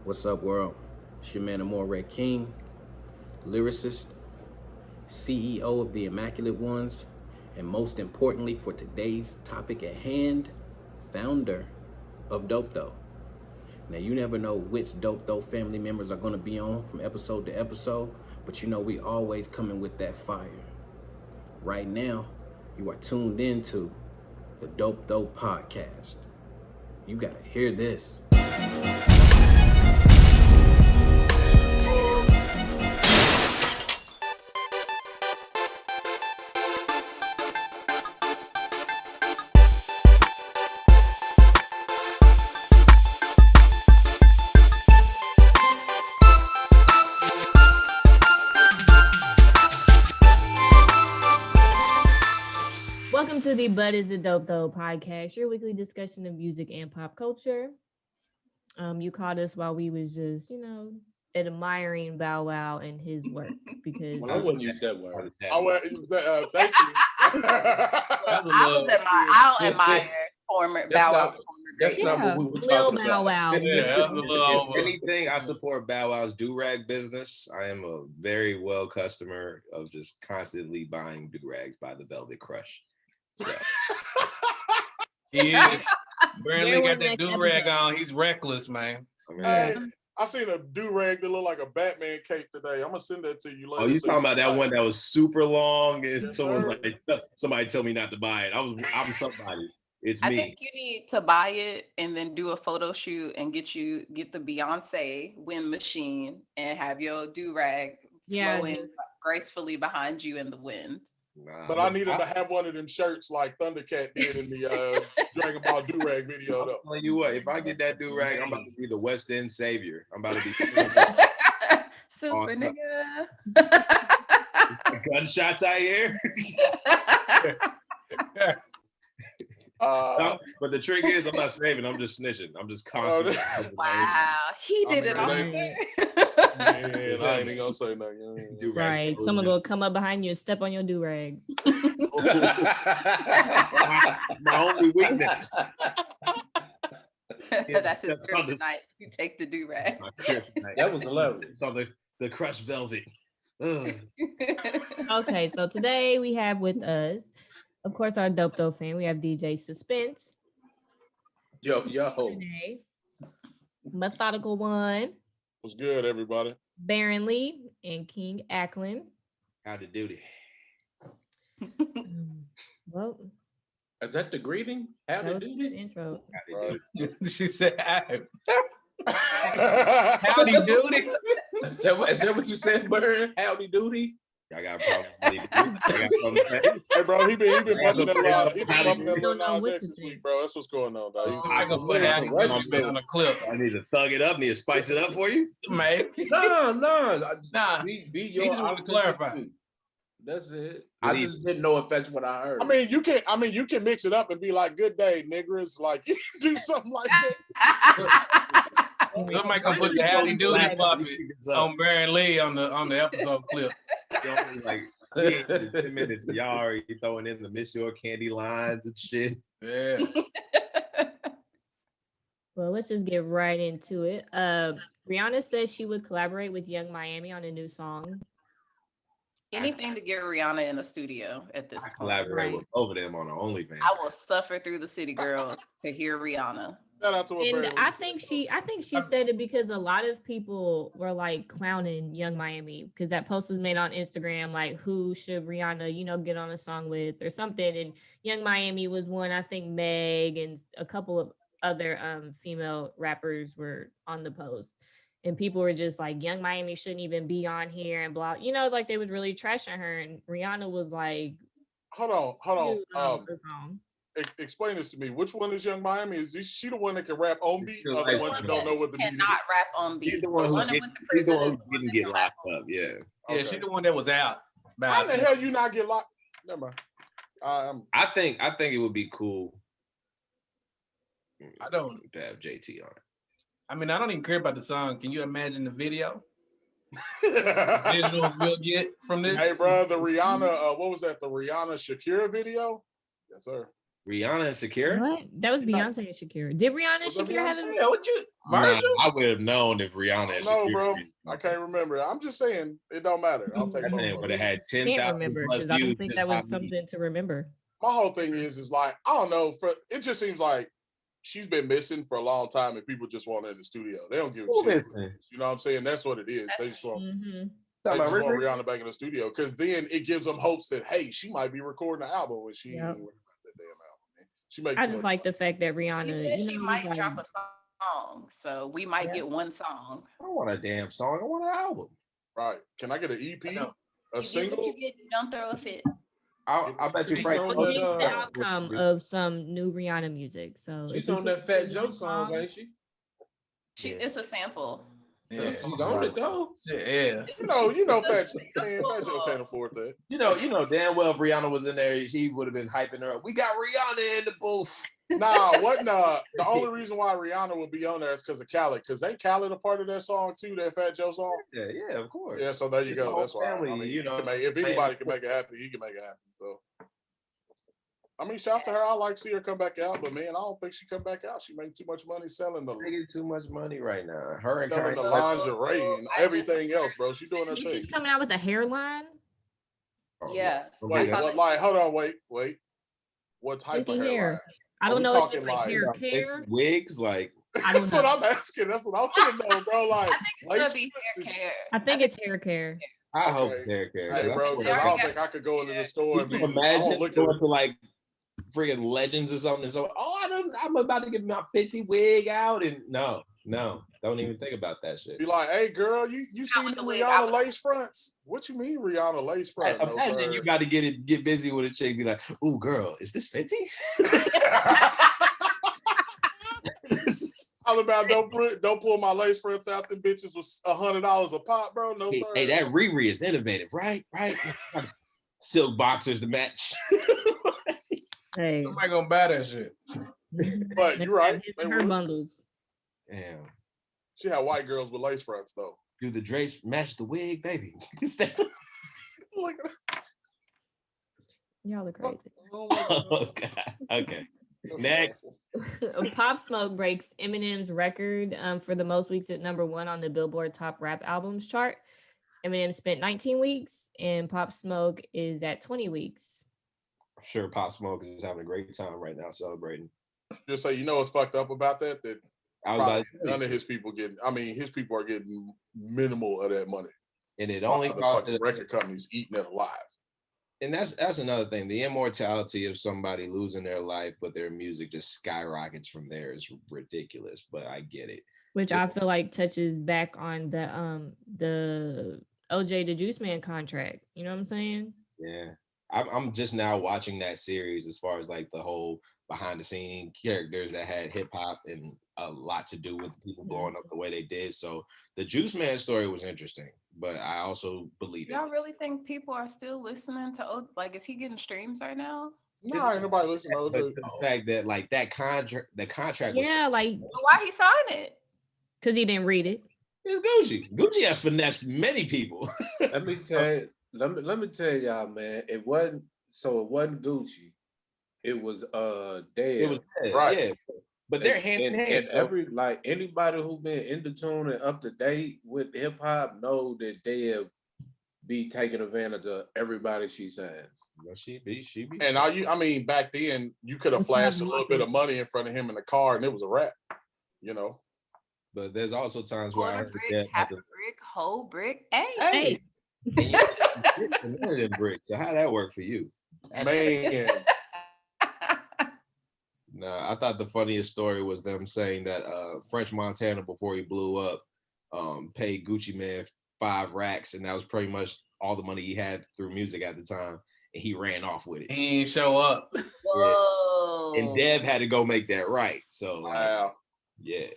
What's up, world? It's your man, Amore Red King, lyricist, CEO of the Immaculate Ones, and most importantly for today's topic at hand, founder of Dope Though. Now, you never know which Dope Though family members are going to be on from episode to episode, but you know we always coming with that fire. Right now, you are tuned into the Dope Though podcast. You gotta hear this. Welcome to the But Is It Dope Though podcast, your weekly discussion of music and pop culture. You caught us while we was just, admiring Bow Wow and his work because I wouldn't use that word. Thank you. I'll admire former Bow Wow. That's not what we were Lil talking Bow about. Wow. Yeah, that's a little over. Anything, I support Bow Wow's do-rag business. I am a very well customer of just constantly buying do-rags by the Velvet Crush. So. He is. Barely There got was that next do-rag episode. on. He's reckless, man. I mean, Hey, I seen a do-rag that looked like a Batman cape today. I'm gonna send that to you later. oh, you talking about that one that was super long and Yes, someone's sir. like, somebody tell me not to buy it. I'm somebody. It's I me. think you need to buy it and then do a photo shoot and get the Beyonce wind machine and have your do-rag flowing gracefully behind you in the wind. Nah, But I need him to have one of them shirts like Thundercat did in the Dragon Ball do-rag video I'm though. telling you what, if I get that do-rag, I'm about to be the West End savior. I'm about to be Super Awesome. nigga. gunshots I hear. No, but the trick is, I'm not saving. I'm just snitching. I'm just constantly. Wow, he did it I all. mean, Man, I ain't even gonna say nothing. Do-rag. right, someone will come up behind you and step on your do-rag. my only weakness. That's his step on the- kryptonite. You take the do-rag. My kryptonite. That was hilarious. It's on the crushed velvet. Ugh. Okay, so today we have with us, of course, our Dope Though fan. We have DJ Suspense, Yo. today, Methodical One, What's good, everybody? Baron Lee, and King Ackland. How to duty. Well, Is that the greeting? How that to was a do good intro. Right. it? She said, howdy doody. Is that what you said, Bird? Howdy doody? Y'all got a problem. I got a problem with that. Hey, bro, he been bumping that line. He been How bumping do that you- Lil Nas what X to this think. week, bro. That's what's going on, dog. I gonna put howdy doody on a clip, I need to thug it up. Need to spice it up for you. man. No. Nah, Be he your just want to clarify. authentic. That's it. Good I evening. just didn't know if that's what I heard. I mean, you can mix it up and be like, "Good day, niggers." Like, you can do something like that. Somebody gonna put the howdy doody puppet So, on Baron Lee on the episode clip. like, we ain't in 10 minutes. Y'all already throwing in the Miss Your Candy lines and shit. Yeah. Well, let's just get right into it. Rihanna says she would collaborate with Young Miami on a new song. Anything to get Rihanna in the studio at this I point. collaborate with both of them on the OnlyFans. I will suffer through the city girls to hear Rihanna. Shout out to what And Barry I was think saying. she said it because a lot of people were like clowning Young Miami because that post was made on Instagram, like who should Rihanna, get on a song with or something. And Young Miami was one. I think Meg and a couple of other female rappers were on the post. And people were just like, Young Miami shouldn't even be on here and blah, like they was really trashing her. And Rihanna was like, Hold on. the song. Explain this to me. Which one is Young Miami? Is she the one that can rap on beat? She's Or the like- one that don't know what the beat is? Cannot rap on beat. She's the one who One that get- went to she's the prison one is who the one didn't that get can rap locked on up. Yeah. Yeah, Okay. she the one that was out. by How the herself. hell you not get locked? Never mind. I think it would be cool. I don't. to have JT on it. I mean, I don't even care about the song. Can you imagine the video? Visuals we'll get from this. Hey, bro, the Rihanna, what was that? The Rihanna Shakira video? Yes, sir. Rihanna and Shakira? What? That was Beyonce and Shakira. Did Rihanna and Was that Shakira have Beyonce? a Yeah, what you Nah, Virgil? I would have known if Rihanna and No, Shakira. bro. I can't remember. I'm just saying it don't matter. I'll take That both. thing would have had can't 10,000 remember plus because I views. don't think just that by was me. something to remember. My whole thing is like, I don't know. It just seems like she's been missing for a long time and people just want her in the studio. They don't give a Who shit. missing? You know what I'm saying? That's what it is. They just want Mm-hmm. they Talking just about want Riri? Rihanna back in the studio because then it gives them hopes that, hey, she might be recording an album when she Yep. ain't worried about that damn album, man. She make I too just much like money. the fact that She Rihanna, said you she know, might like, drop a song, so we might get one song. I don't want a damn song. I want an album. Right. Can I get an EP? know. A You get single? what you get. Don't throw a fit. I bet you She's Frank. on will that, be the uh, outcome of some new Rihanna music. So She's if we on can that Fat get Joe one song, ain't she? It's a sample. Yeah, she's on it though. Yeah. You know, Fat Joe can't afford that. You know damn well if Rihanna was in there, he would have been hyping her up. We got Rihanna in the booth. Nah, what? Nah. The only reason why Rihanna would be on there is because of Khaled. Because ain't Khaled a part of that song too? That Fat Joe song. Yeah, of course. Yeah. So there you It's the go. whole That's why. family, I mean, you know, if anybody can make it happen, he can make it happen. So. I mean, shouts to her. I like to see her come back out, but man, I don't think she come back out. She make too much money selling the Making too much money right now. Her and selling the Kanye. lingerie and everything else, bro. She doing her He's thing. just coming out with a hairline. Yeah. Wait, I saw what? that. Like, hold on, wait. What type of Pinky hairline? hair. I Are don't we know if talking it's like like- hair care. wigs, like I don't That's what know. I'm asking. That's what I want to know, bro. Like, I think it's lace gonna be fronts hair is- care. I think it's hair care. I hope Okay. hair care. Hey, bro, because I don't think I could go into the store and Can be. you I imagine don't look going at to like friggin' Legends or something? And so, I'm about to get my 50 wig out, and no, don't even think about that shit. be like, hey, girl, you seen with the the wig, Rihanna lace fronts? What you mean Rihanna lace front? No, Imagine sir. you got to get busy with a chick, be like, "Ooh, girl, is this Fenty?" All about don't pull my lace fronts out. Them bitches was $100 a pop, bro. No, sir. Hey, that Riri is innovative, right? Silk boxers to match. Hey, Somebody gonna buy that shit. But you're right. They Her would. bundles. Damn. She had white girls with lace fronts though. Do the drapes match the wig, baby? Look at Y'all are crazy. Oh my God. Oh God. Okay. That's Next. awful. Pop Smoke breaks Eminem's record for the most weeks at #1 on the Billboard Top Rap Albums chart. Eminem spent 19 weeks, and Pop Smoke is at 20 weeks. I'm sure Pop Smoke is having a great time right now celebrating. Just say, what's fucked up about that? That I was probably about to say, none of his people getting. I mean, his people are getting minimal of that money. and it only the costs fucking record companies eating it alive. and that's another thing. The immortality of somebody losing their life, but their music just skyrockets from there is ridiculous. But I get it. Which I feel like touches back on the OJ the Juice Man contract. You know what I'm saying? Yeah. I'm just now watching that series as far as like the whole behind the scene characters that had hip hop and a lot to do with people blowing up the way they did. So the Juice Man story was interesting, but I also believe Y'all really think people are still listening to is he getting streams right now? Nah, ain't nobody listening to But OJ. the fact that like the contract was Yeah, like Well, why he signed it? because he didn't read it. it's Gucci. Gucci has finessed many people. Let me tell y'all, man. It wasn't Gucci. It was Dave. It was Right. yeah. But they're hand in hand. And anybody who been in the tune and up to date with hip hop know that they'll be taking advantage of everybody she signs. She be. And I mean, back then you could have That's flashed a not little bit of money in front of him in the car, and it was a wrap. But there's also times where I Quarter heard brick, that half a brick, whole brick. Hey, Hey, and you get more than bricks. So how that work for you? Man, No, I thought the funniest story was them saying that French Montana, before he blew up, paid Gucci Man 5 racks, and that was pretty much all the money he had through music at the time, and he ran off with it. He ain't show up. whoa. And Dev had to go make that right. So wow. yeah.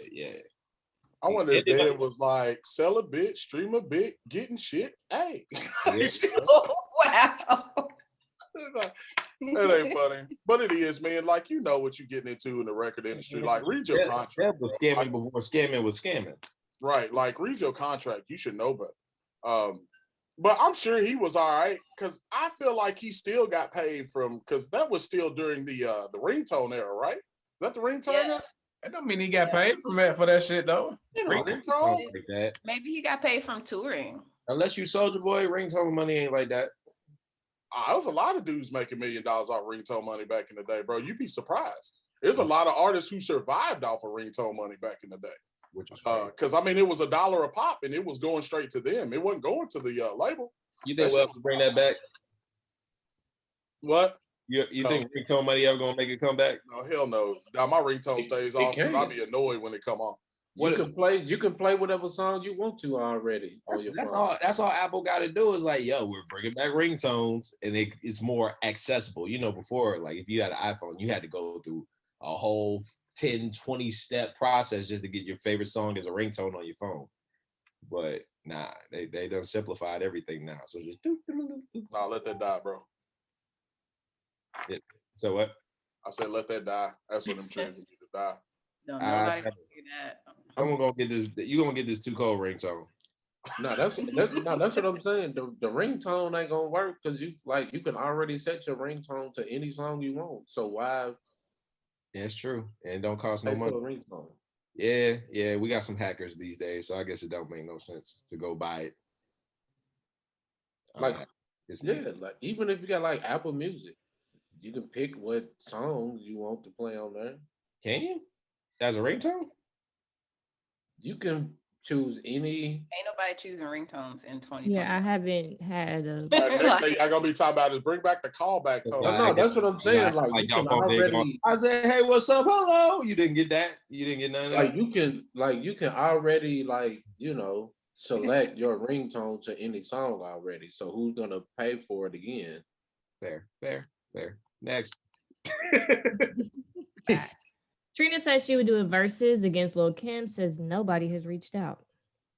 I wonder if Dad was like, sell a bit, stream a bit, getting shit. Hey. Oh, wow. That ain't funny. But it is, man. Like, you know what you're getting into in the record industry. Like, read your contract. Dev was scamming before scamming was scamming. Right. Like, read your contract. You should know better. But I'm sure he was all right because I feel like he still got paid from because that was still during the ringtone era, right? Is that the ringtone era? That don't mean he got paid for that shit though. Ringtone? Like that. Maybe he got paid from touring. Unless you Soldier Boy, ringtone money ain't like that. There was a lot of dudes making $1 million off ringtone money back in the day, bro. You'd be surprised. There's a lot of artists who survived off of ringtone money back in the day. Which is because I mean it was $1 a pop and it was going straight to them. It wasn't going to the label. You think we'll ever bring that back? What? You think ringtone money ever gonna make it come back? No, hell no. Now my ringtone stays off because I'll be annoyed when it come on. You can play whatever song you want to already. That's all Apple got to do is like, yo, we're bringing back ringtones, and it's more accessible. You know, before, like if you had an iPhone, you had to go through a whole 10, 20 step process just to get your favorite song as a ringtone on your phone. But nah, they done simplified everything now. So just nah, let that die, bro. So what? I said let that die. That's what them trends need to die. No, nobody can do that. I'm gonna get this. You gonna get this too cold ringtone? No, that's what I'm saying. The ringtone ain't gonna work because you can already set your ringtone to any song you want. So why? Yeah, it's true, and it don't cost no money. Yeah, we got some hackers these days, so I guess it don't make no sense to go buy it. Like even if you got like Apple Music, you can pick what songs you want to play on there. Can you? As a ringtone? You can choose any. Ain't nobody choosing ringtones in 2020. Yeah, I haven't had a. Next thing y'all gonna be talking about is bring back the callback tone. No, that's what I'm saying. Like you can already. I said, hey, what's up? Hello. You didn't get that. You didn't get none of that. You can already select your ringtone to any song already. So who's gonna pay for it again? Fair. Next. Trina says she would do a versus against Lil Kim. Says nobody has reached out.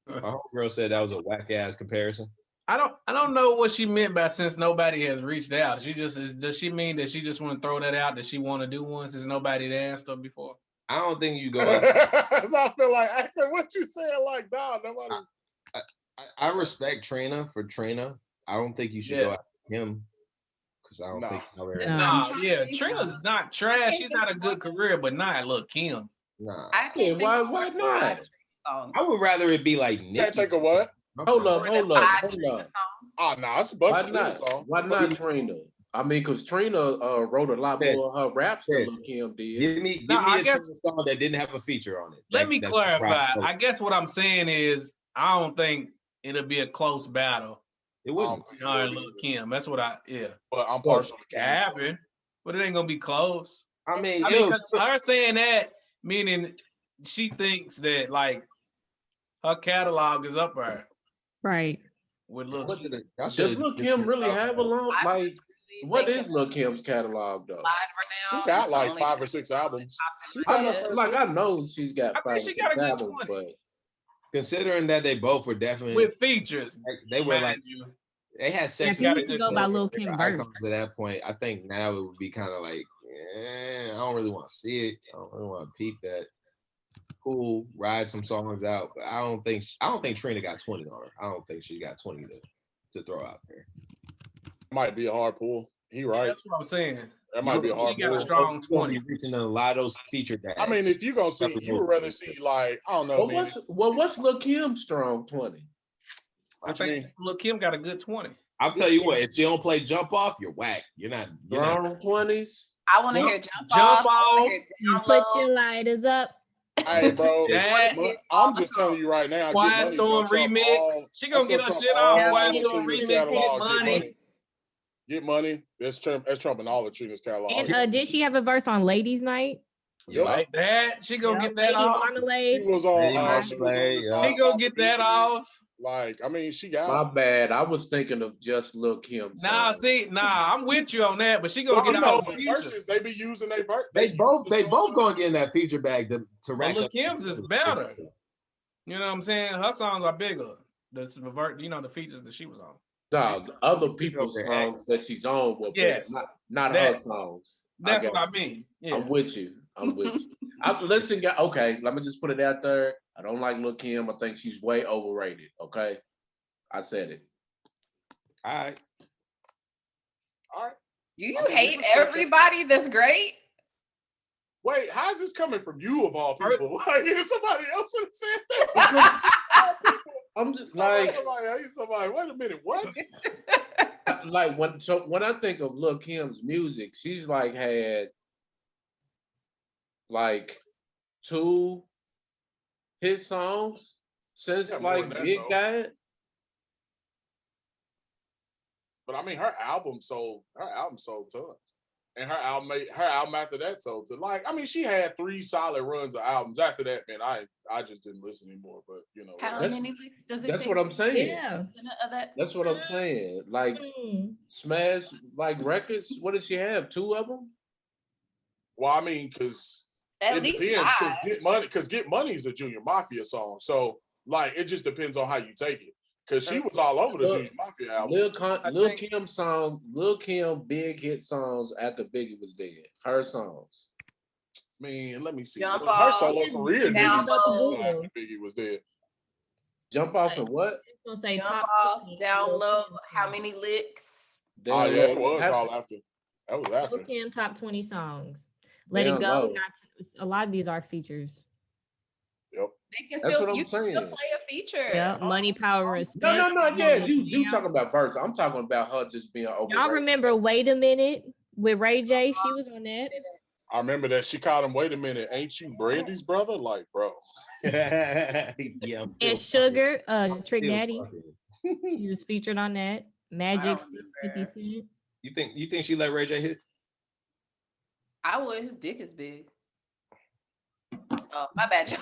My homegirl said that was a whack ass comparison. I don't know what she meant by since nobody has reached out. Does she mean that she just want to throw that out that she want to do one since nobody had asked her before? I don't think you go. I feel like acting what you saying like nobody's. I respect Trina for Trina. I don't think you should go after him. I don't think Trina's not trash. She's had a good career, but not Lil Kim. Nah. Why not? I would rather it be like Nicki. Can't think of what? Hold up. Oh no, it's a bunch of Trina songs. Why not Trina? I mean, because Trina wrote a lot more of her raps than Lil Kim did. Give me a song that didn't have a feature on it. Let me clarify. I guess what I'm saying is I don't think it'll be a close battle. It wouldn't. Lil Kim. That's what But I'm partial to Kim. It happen, but it ain't gonna be close. I mean, because her saying that, meaning she thinks that like her catalog is up there. Right. With Lil Kim. Does Lil Kim really have a long what is Lil Kim's catalog though? She got like 5 or 6 albums. I know she's got 5 or 6 albums, but considering that they both were definitely with features, they were like they had sex. Yeah, to go by Lil Kim verse. At that point, I think now it would be kind of like, I don't really want to see it. I don't really want to peep that. Cool, ride some songs out, but I don't think Trina got 20 on her. I don't think she got 20 to throw out there. Might be a hard pull. He right. That's what I'm saying. That might be a hard pull. She got a strong 20. Reaching a lot of those featured guys. I mean, if you gonna see, you would rather see like I don't know. What's Lil Kim's strong 20? I think Lil Kim got a good 20. I'll tell you what, if you don't play Jump Off, you're whack. You're not strong 20s. I want to hear Jump Off. Put your lighters up. Hey, bro, I'm just telling you right now. Quiet Storm remix. She gonna get her shit off. Quiet Storm remix. Get money. Get money. That's trumping all of Trina's catalog. And did she have a verse on Ladies Night? Like that. She gonna get that off. She was on. She gonna get that off. Like, I mean, she got. My bad. I was thinking of just Lil Kim. I'm with you on that, but she gonna get off the verses. They be using their verse. They both gonna get in that feature bag to rack Lil Kim's is better. You know what I'm saying? Her songs are bigger. The features that she was on. No, other people's songs that she's on will be not her songs. That's what I mean. Yeah. I'm with you. Listen, okay, let me just put it out there. I don't like Lil Kim. I think she's way overrated. Okay, I said it. All right. All right. Do you I mean, we hate respect that. everybody that's great? Wait, how's this coming from you of all people? Like, if somebody else would have said that. All people. I'm just Like like, somebody hate somebody. Wait a minute, what? like when I think of Lil Kim's music, she's like had like 2 hit songs since Yeah, more like than that, Big though. died. But I mean, her album sold tons. And her album after that sold to like, I mean, she had 3 solid runs of albums. After that, man, I just didn't listen anymore. But you know, How That's- many weeks does it That's take? what I'm saying. Yeah. Of that? That's what I'm saying. Like Mm. Smash, like records. What does she have? 2 of them? well, I mean, because At it least depends. 5. Get Money is a Junior Mafia song, so like it just depends on how you take it. Because she was all over the Look, Junior Mafia album. Lil Kim big hit songs after Biggie was dead. Her songs. Man, let me see. Jump Her Off, solo career didn't Down even go Low. until after Biggie was dead. Jump off and what? I'm gonna say Jump top Off, 50 Down Lil Low. Kim How songs. many licks? Oh Down yeah, Low. it was all after. That was after. Lil Kim top 20 songs. Let Down It Go. Low. A lot of these are features. Yep. They can That's still, what I'm you can still saying. play a feature. Yeah, Money, Power, Respect. No. Yeah, you Yeah. talking about verse. I'm talking about her just being overrated. Y'all remember Wait a Minute with Ray J? She was on that. I remember that she called him, wait a minute, ain't you Brandy's brother? Like, bro. Yeah. And Sugar, Trick Daddy. She was featured on that. Magic, 50 Cent. You think she let Ray J hit? I would. His dick is big. Oh, my bad.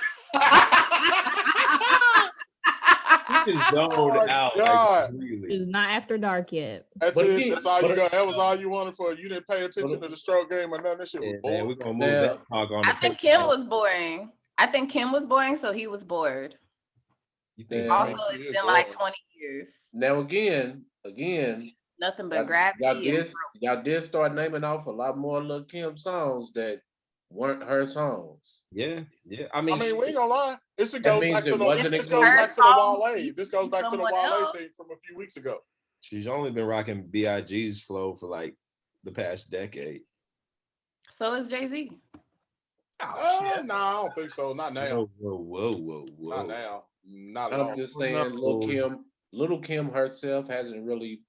He just zoned Oh, out. God. Like, really. It's not after dark yet. That's But it. again- That's all you but- got. That was all you wanted for. You didn't pay attention to the stroke game or nothing. That shit was Yeah, man, boring. we're gonna move Now- that talk on. I to think Pepsi. Kim was boring. So he was bored. You think? Yeah. Also, He it's is been like boring. 20 years. Now again, Nothing but y'all gravity. did start naming off a lot more Lil Kim songs that weren't her songs. Yeah. I I mean, mean, we ain't gonna lie. This That goes means back to it the wasn't this a goes good- back to the Her Wale. song This goes back to the someone Wale else. thing from a few weeks ago. she's only been rocking Big's flow for like the past decade. So is Jay-Z. No, I don't think so. Not now. Whoa. Not now. Not at all. I'm just saying, Little Kim herself hasn't really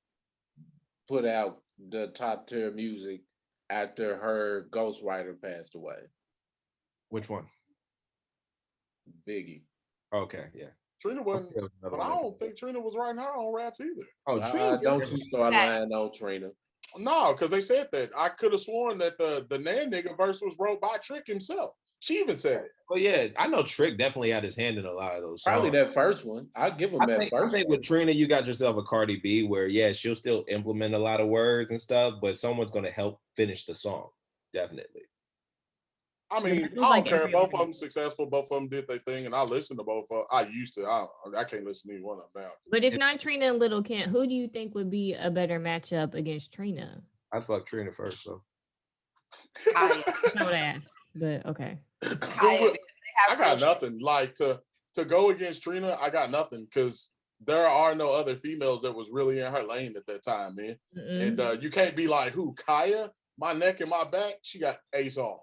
put out the top tier music after her ghostwriter passed away. Which one? Biggie. Okay, yeah. Trina wasn't, There was another but I one. don't think Trina was writing her own raps either. Oh, Trina. Don't you start lying on Trina. No, because they said that. I could have sworn that the Nan nigga verse was wrote by Trick himself. She even said it. Well, yeah, I know Trick definitely had his hand in a lot of those songs. Probably that first one. I'll give him I that think, first I think one. with Trina, you got yourself a Cardi B where, yeah, she'll still implement a lot of words and stuff, but someone's going to help finish the song. Definitely. I mean, It was I don't like care. every Both other of them successful. Both of them did their thing, and I listened to both of them. I used to. I can't listen to either one of them now. But if not Trina and Little Kim, who do you think would be a better matchup against Trina? I'd fuck Trina first, so. Kaya. That's not what I asked, but okay. Kaya, because they I have got real nothing. Like to go against Trina, I got nothing because there are no other females that was really in her lane at that time, man. Mm-mm. And you can't be like who Kaya, My Neck and My Back. She got a song.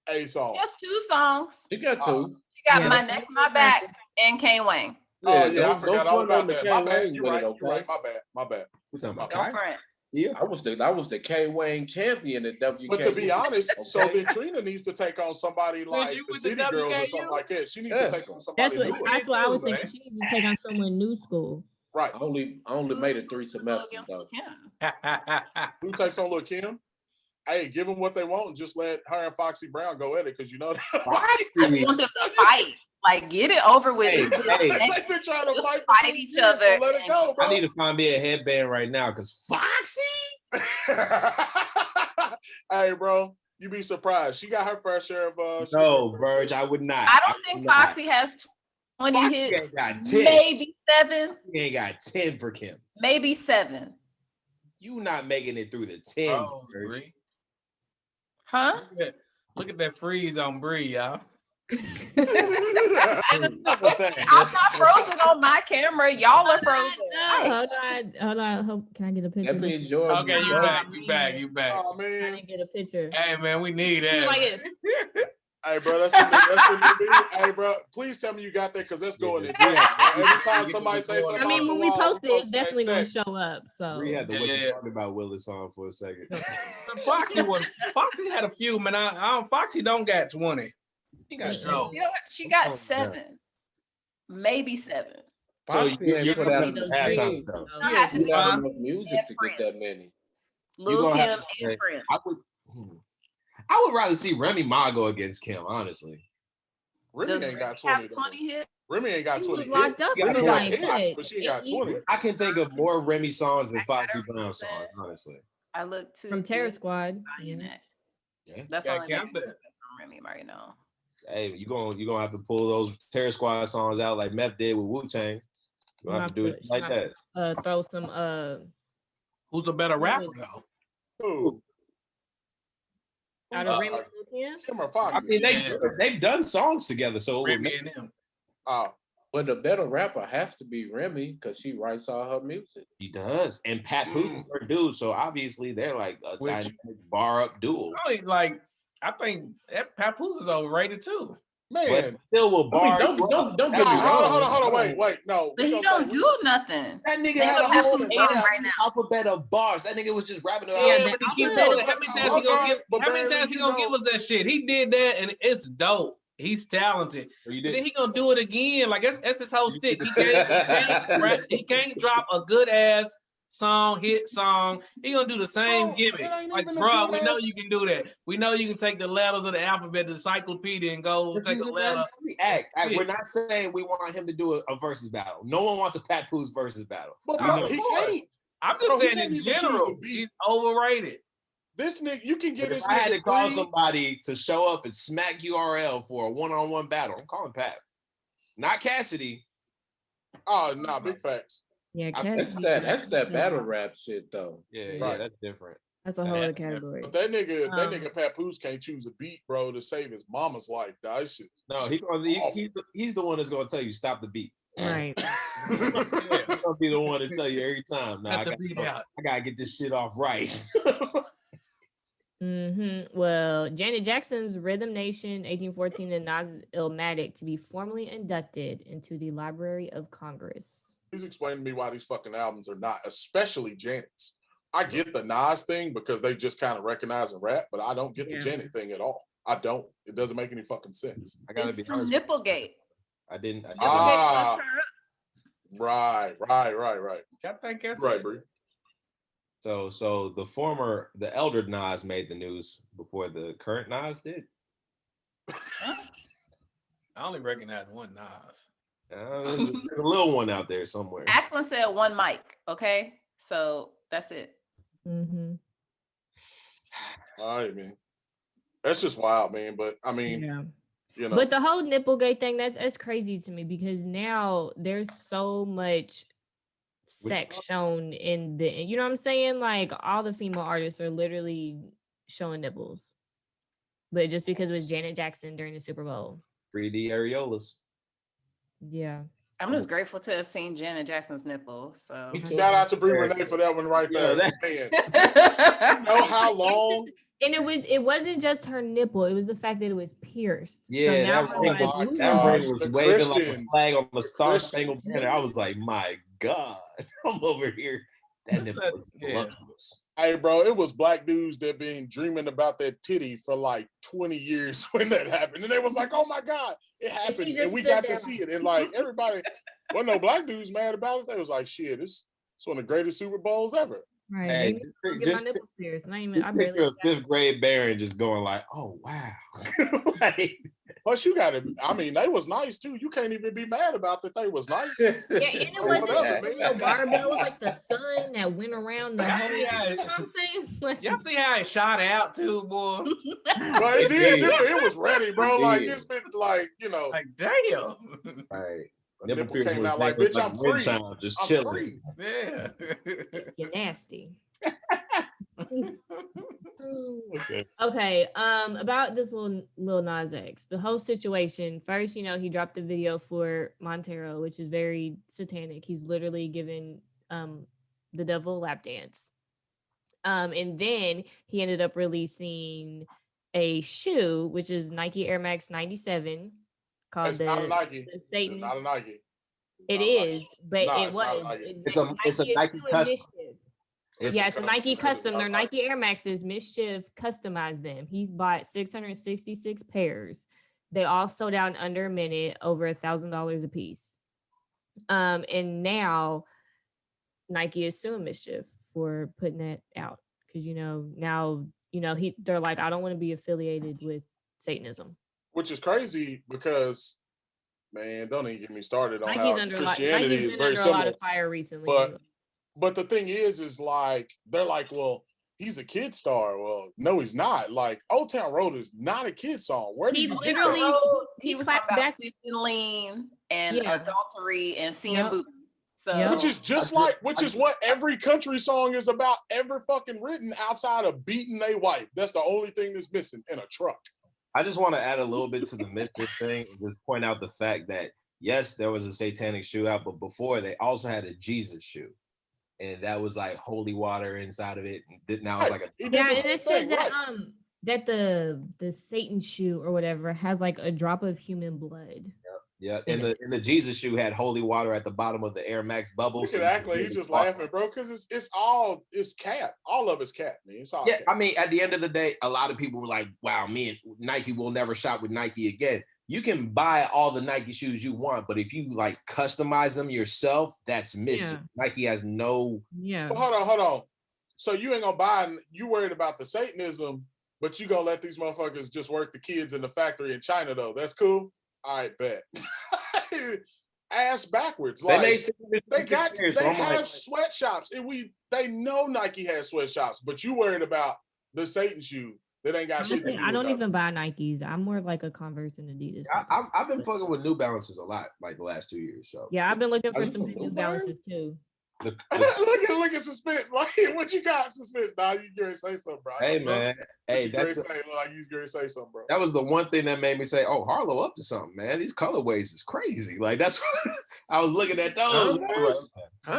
Just 2 songs. She got 2. She got Yeah. My Neck, My Back, and Kane Wayne. Oh yeah, I don't forgot all front on about the that. My K. bad. Wayne You're with right. it, You're right. okay? My bad. We're talking about Don't Kai? front. Yeah. I was the K Wayne champion at WK. But to be honest, so Okay. then Trina needs to take on somebody like you the with the City Girls or WKU? something like that. She needs Yeah. to take on somebody new. That's what I was too, thinking. man. She needs to take on someone new school. Right. I only made it 3 Who's semesters against though. Kim? Who takes on Lil Kim? Hey, give them what they want and just let her and Foxy Brown go at it because you know I want them to fight. Like, get it over with. Hey, hey. they've been trying to Just fight, fight for 2 each years, so other let it and- go, bro. I need to find me a headband right now because Foxy? Hey, bro, you be surprised. She got her fair share of. No, Verge, I would not. I don't would think not. Foxy has 20 Foxy hits. ain't got 10. Maybe 7. He ain't got 10 for Kim. Maybe 7. You not making it through the 10s, Oh, Verge. Bree. Huh? Look at that freeze on Bree, y'all. I'm not frozen on my camera. Y'all are frozen. Hold on. Can I get a picture? That means yours. Okay, you back. Oh I man. didn't get a picture. Hey man, we need that. Like this. Hey bro, that's the new video. Hey bro, please tell me you got that because that's going in. Every time somebody say something, I mean, when we post it, it's definitely gonna show up. So We had to what you talking about Willis song for a second. Foxy had a few, man. Foxy don't got 20. He got You know what? She got 7, maybe 7. So you're put out gonna halftime show. I have to be enough music to get that many. Lil gonna Kim have to- and Prince. I would rather see Remy Ma go against Kim, honestly. Remy ain't got 20. Have 20 hits. Remy ain't got 20 locked up hits. for Remy got like hits, but she ain't got 20. I can think of more Remy songs than Foxy Brown songs, honestly. I look to from Terror Squad. Yeah. That's Yeah, all I Kim, know from Remy right now. Hey, you're gonna have to pull those Terror Squad songs out like Meth did with Wu-Tang. You're gonna have to do it like that. Throw some who's a better rapper though? Who? out of Remy and Kim? Kim or Foxy? I mean, they've done songs together, so it would Remy make and him. Oh. But the better rapper has to be Remy because she writes all her music. He does, and Pat Poose is her dude, so obviously they're like a dynamic bar up duel. I think that Papoose is overrated too. Man, but still will bar. Don't get me wrong. Hold on, wait, no. But he don't do nothing. That nigga They had a don't have whole to name right now. alphabet of bars. That nigga was just rapping about. Yeah, but he keeps saying, how many times he gonna give? How many times he gonna give us that shit? He did that, and it's dope. He's talented. And then he gonna do it again. Like that's his whole stick. He can't drop a good ass hit song. He gonna do the same gimmick. Like, bro, we know you can do that. We know you can take the letters of the alphabet, the encyclopedia, and go take a letter. We're not saying we want him to do a versus battle. No one wants a Pat Poose versus battle. But bro, he can't. I'm just saying in general, he's overrated. This nigga, you can get If this I had nigga to call somebody to show up and smack URL for a one-on-one battle, I'm calling Pat. Not Cassidy. Oh, nah, big facts. Yeah, that's that battle rap shit though. Yeah, that's different. That's a whole other category. But that nigga Papoose can't choose a beat, bro, to save his mama's life. That shit. No, he's the one that's gonna tell you stop the beat. Right. He's gonna be the one to tell you every time. Nah, I gotta get this shit off right. Well, Janet Jackson's Rhythm Nation 1814 and Nas Illmatic to be formally inducted into the Library of Congress. Please explain to me why these fucking albums are not, especially Janet's. I get the Nas thing because they just kind of recognize and rap, but I don't get the Janet thing at all. I don't. It doesn't make any fucking sense. I gotta It's be from honest. Nipplegate. I didn't. Right. I think that's right, Bree. So the elder Nas made the news before the current Nas did. I only recognize one Nas. There's a little one out there somewhere. Ackland said one mic. Okay, so that's it. All right, man. That's just wild, man. But I mean, you know. But the whole Nipplegate thing, that's crazy to me because now there's so much sex shown in the, you know what I'm saying? Like all the female artists are literally showing nipples. But just because it was Janet Jackson during the Super Bowl. 3D areolas. Yeah. I'm just grateful to have seen Janet Jackson's nipples. So shout out to Brie Renee for that one right there. Man. You know how long? And it wasn't just her nipple, it was the fact that it was pierced. Yeah, so that ring was waving like a flag on the Star Spangled Banner. I was like, my God, I'm over here. That nipple was voluptuous. Hey, bro, it was black dudes that been dreaming about that titty for like 20 years when that happened. And they was like, oh my God, it happened. And we got to see it. And like everybody, wasn't no black dudes mad about it. They was like, shit, it's one of the greatest Super Bowls ever. Right. Hey, just picture a fifth grade Baron just going like, oh wow. Plus you gotta, I mean, they was nice too. You can't even be mad about that they was nice. Yeah, and it wasn't no barbell, like the sun that went around the whole, you know what I'm saying? Like, y'all see how it shot out too, boy? But it did, it was ready, bro. Like it's been like, you know. Like damn. Right. Nipple came out like, bitch, I'm free. Just I'm chilling. free. Yeah. You're nasty. Okay. About this little Nas X, the whole situation. First, he dropped the video for Montero, which is very satanic. He's literally giving the devil a lap dance. And then he ended up releasing a shoe, which is Nike Air Max 97, called It's not a Nike. the Satan. It's not a Nike. It is, but it was. It's a Nike custom. It's a Nike custom. They're Nike Air Maxes. MSCHF customized them. He's bought 666 pairs. They all sold out in under a minute, over $1,000 a piece. And now Nike is suing MSCHF for putting that out because they're like, I don't want to be affiliated with Satanism, which is crazy because, man, don't even get me started on Nike's how Christianity is very similar. A lot of fire recently, but the thing is like they're like, well, he's a kid star. Well, no, he's not. Like Old Town Road is not a kid song. Where did you get that? He was talking about sitting lean and adultery and seeing booty. So, which is just which is what every country song is about ever fucking written outside of beating a wife. That's the only thing that's missing in a truck. I just want to add a little bit to the MSCHF thing and just point out the fact that, yes, there was a satanic shoe out, but before they also had a Jesus shoe. And that was like holy water inside of it. And now it's like a... Yeah, and it says that the Satan shoe or whatever has like a drop of human blood. Yeah, and the Jesus shoe had holy water at the bottom of the Air Max bubbles. Exactly, he's just laughing, bro, because it's cap. All of it's cap, man. It's all cap. I mean, at the end of the day, a lot of people were like, "Wow, me and Nike will never shop with Nike again." You can buy all the Nike shoes you want, but if you like customize them yourself, that's mischief. Yeah. Nike has no. Yeah. Well, hold on. So you ain't gonna buy? You worried about the Satanism, but you gonna let these motherfuckers just work the kids in the factory in China though? That's cool. All right, bet. Ass backwards. Like they have sweatshops, and they know Nike has sweatshops, but you worried about the Satan shoe that ain't got shit to do. I don't even buy Nikes. I'm more like a Converse and Adidas. I've been fucking with New Balances a lot, like the last 2 years. So yeah, I've been looking for some New Balances too. Look at Suspense. Like, what you got, Suspense? Nah, you gonna say something, bro. Hey, man. Hey, that's you gonna say something, bro. That was the one thing that made me say, "Oh, Harlow up to something, man. These colorways is crazy." Like that's what I was looking at those. Converse, though.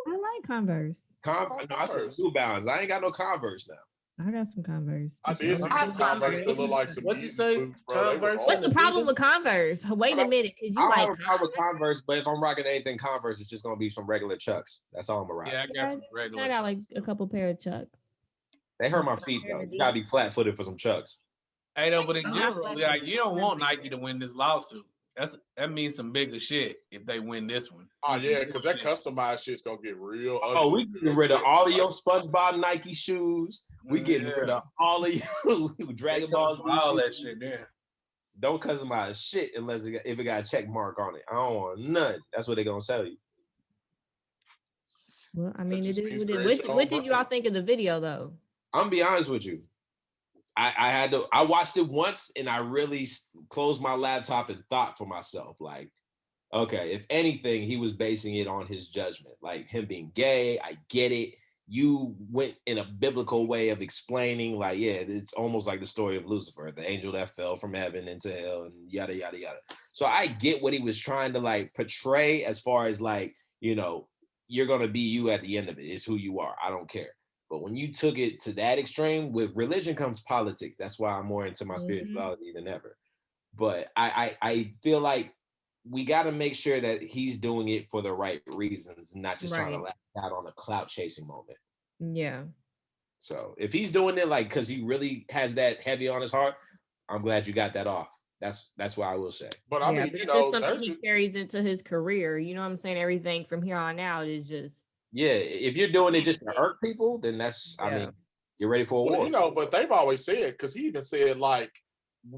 I like Converse. No, I said New Balance. I ain't got no Converse now. I got some Converse. I did see some Converse that look like some Yeezy boots, bro. What's the problem with Converse? Wait a minute, because you I like have a problem with Converse, but if I'm rocking anything Converse, it's just gonna be some regular Chucks. That's all I'm gonna rock. Yeah, I got some regular. I got like a couple pair of Chucks. They hurt my feet though. You gotta be flat-footed for some Chucks. Hey, though, but in general, like you don't want Nike to win this lawsuit. That means some bigger shit if they win this one. Oh yeah, because that customized shit's gonna get real ugly. Oh, we getting rid of all of your SpongeBob Nike shoes. We getting rid of all of you Dragon Balls. All that shit there. Don't customize shit unless if it got a check mark on it. I don't want none. That's what they're gonna sell you. Well, I mean, it is. What did you all think of the video though? I'm gonna be honest with you. I watched it once and I really closed my laptop and thought for myself, like, okay, if anything, he was basing it on his judgment, like him being gay. I get it. You went in a biblical way of explaining, like, yeah, it's almost like the story of Lucifer, the angel that fell from heaven into hell and yada, yada, yada. So I get what he was trying to like portray as far as like, you're going to be you at the end of it. It's who you are. I don't care. But when you took it to that extreme, with religion comes politics. That's why I'm more into my spirituality than ever. But I feel like we got to make sure that he's doing it for the right reasons, not just trying to laugh out on a clout chasing moment. Yeah. So if he's doing it like because he really has that heavy on his heart, I'm glad you got that off. That's what I will say. But I mean, it's something he carries into his career. You know what I'm saying? Everything from here on out is just. Yeah, if you're doing it just to hurt people, then that's, I mean, you're ready for a war. But they've always said, because he even said, like,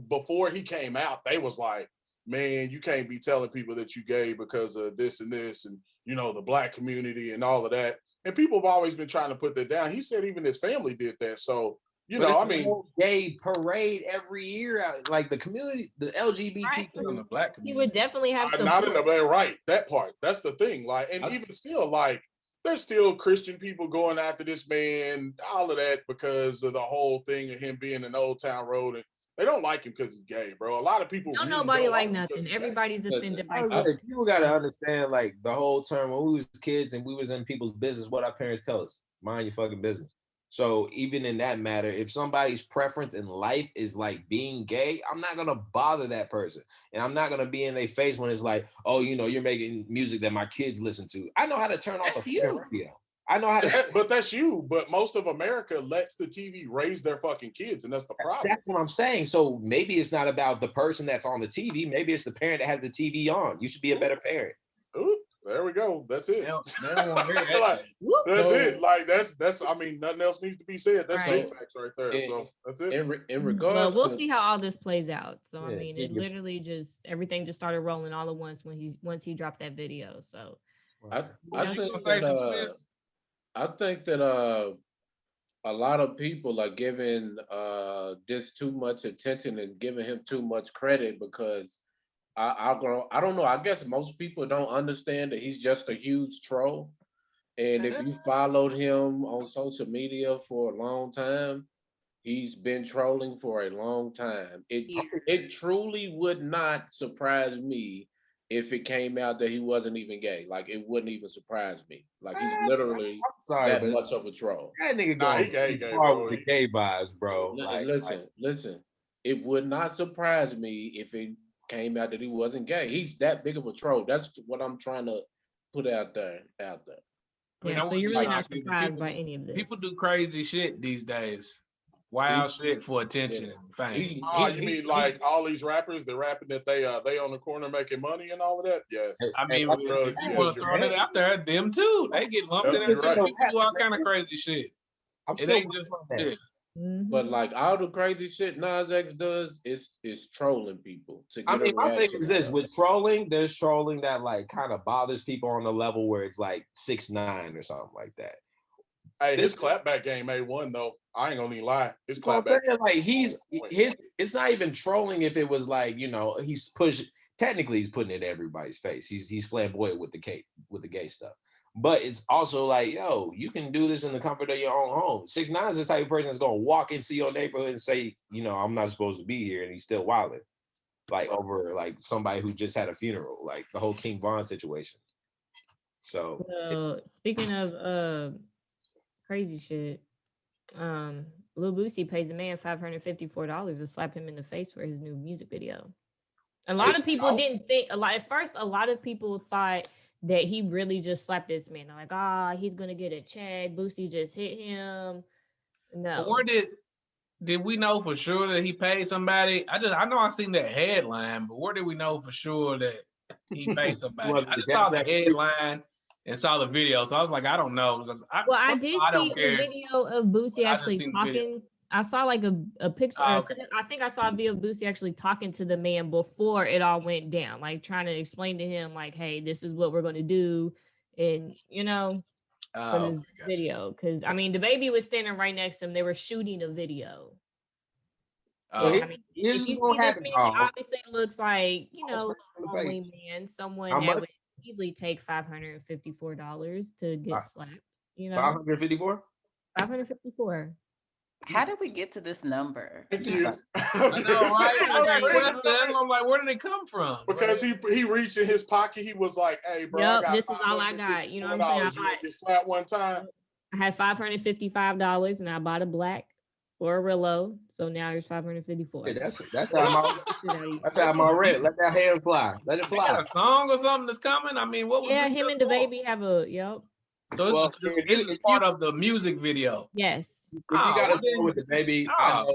before he came out, they was like, man, you can't be telling people that you gay because of this and this and, the Black community and all of that. And people have always been trying to put that down. He said even his family did that. So, I mean. Gay parade every year, like the community, the LGBT. In the Black community. He would definitely have some. Not in the right, that part. That's the thing. Like, and even still, like, there's still Christian people going after this man, all of that because of the whole thing of him being in Old Town Road. And they don't like him because he's gay, bro. A lot of people Don't really nobody don't like him nothing. Everybody's offended by I was something. like, people gotta understand, like, the whole term when we was kids and we was in people's business, what our parents tell us: mind your fucking business. So even in that matter, if somebody's preference in life is like being gay, I'm not gonna bother that person, and I'm not gonna be in their face when it's like, oh, you know, you're making music that my kids listen to. I know how to turn off the radio. I know how to. But that's you. But most of America lets the TV raise their fucking kids, and that's the problem. That's what I'm saying. So maybe it's not about the person that's on the TV. Maybe it's the parent that has the TV on. You should be a better parent. Ooh, there we go. That's it. They don't want to hear that Like, shit. that's it. Like that's. I mean, nothing else needs to be said. That's Right. big facts right there. So that's it. In regards, Well, we'll see how all this plays out. So Yeah, I mean, it literally just everything just started rolling all at once once he dropped that video. So I What you think gonna say, that, Suspense? I think that a lot of people are giving this too much attention and giving him too much credit because I don't know. I guess most people don't understand that he's just a huge troll. And if you followed him on social media for a long time, he's been trolling for a long time. It truly would not surprise me if it came out that he wasn't even gay. Like, it wouldn't even surprise me. Like, he's literally that much of a troll. That nigga Nah, going he gay, far bro. with the gay vibes, bro. Listen. It would not surprise me if it came out that he wasn't gay. He's that big of a troll. That's what I'm trying to put out there. I mean, yeah, so you're really not people surprised by any of this. People do crazy shit these days. Wild shit for attention and fame. You mean like all these rappers, they're rapping that they on the corner making money and all of that? Yes. I mean, if you want to throw that out there, them too. They get lumped in there too. Right. People do all kind of crazy shit. It ain't just yeah. But like all the crazy shit Nas X does is trolling people to get I mean, a my thing reaction is this: out of with trolling, there's trolling that like kind of bothers people on the level where it's like 6ix9ine or something like that. Hey, his clapback game A1 though. I ain't gonna even lie. His Well, clapback. like it's not even trolling if it was like, you know, he's technically he's putting it in everybody's face. He's flamboyant with the gay stuff. But it's also like, yo, you can do this in the comfort of your own home. 6ix9ine is the type of person that's gonna walk into your neighborhood and say, you know, I'm not supposed to be here, and he's still wilding. Like over like somebody who just had a funeral, like the whole King Von situation. So speaking of crazy shit, Lil Boosie pays a man $554 to slap him in the face for his new music video. A lot of people didn't think at first. A lot of people thought that he really just slapped this man. They're like, he's gonna get a check. Boosie just hit him. No. Or did we know for sure that he paid somebody? I know I seen that headline, but where did we know for sure that he paid somebody? I just saw the headline and saw the video, so I was like, I don't know because I did see a video of Boosie actually talking. I saw like a picture. Okay. I think I saw a video of Boosie actually talking to the man before it all went down, like trying to explain to him, like, "Hey, this is what we're going to do," and you know, for the video. Because I mean, the baby was standing right next to him. They were shooting a video. So I mean, this is what happened. Obviously, it looks like a man, someone that would easily take $554 to get slapped. You know, 554. 554. How did we get to this number? Thank you. I know, right? I'm like, where did it come from? Because he reached in his pocket. He was like, "Hey, bro, yep, this is all I got." You know what I'm saying? I get slapped one time. I had $555, and I bought a black or a Rillo. So now there's $554. Yeah, that's how my rent. Let that hand fly. Let it fly. Got a song or something that's coming. I mean, what was? Yeah, him and the baby have a So this is part of the music video. Yes. If you got a song with the baby, I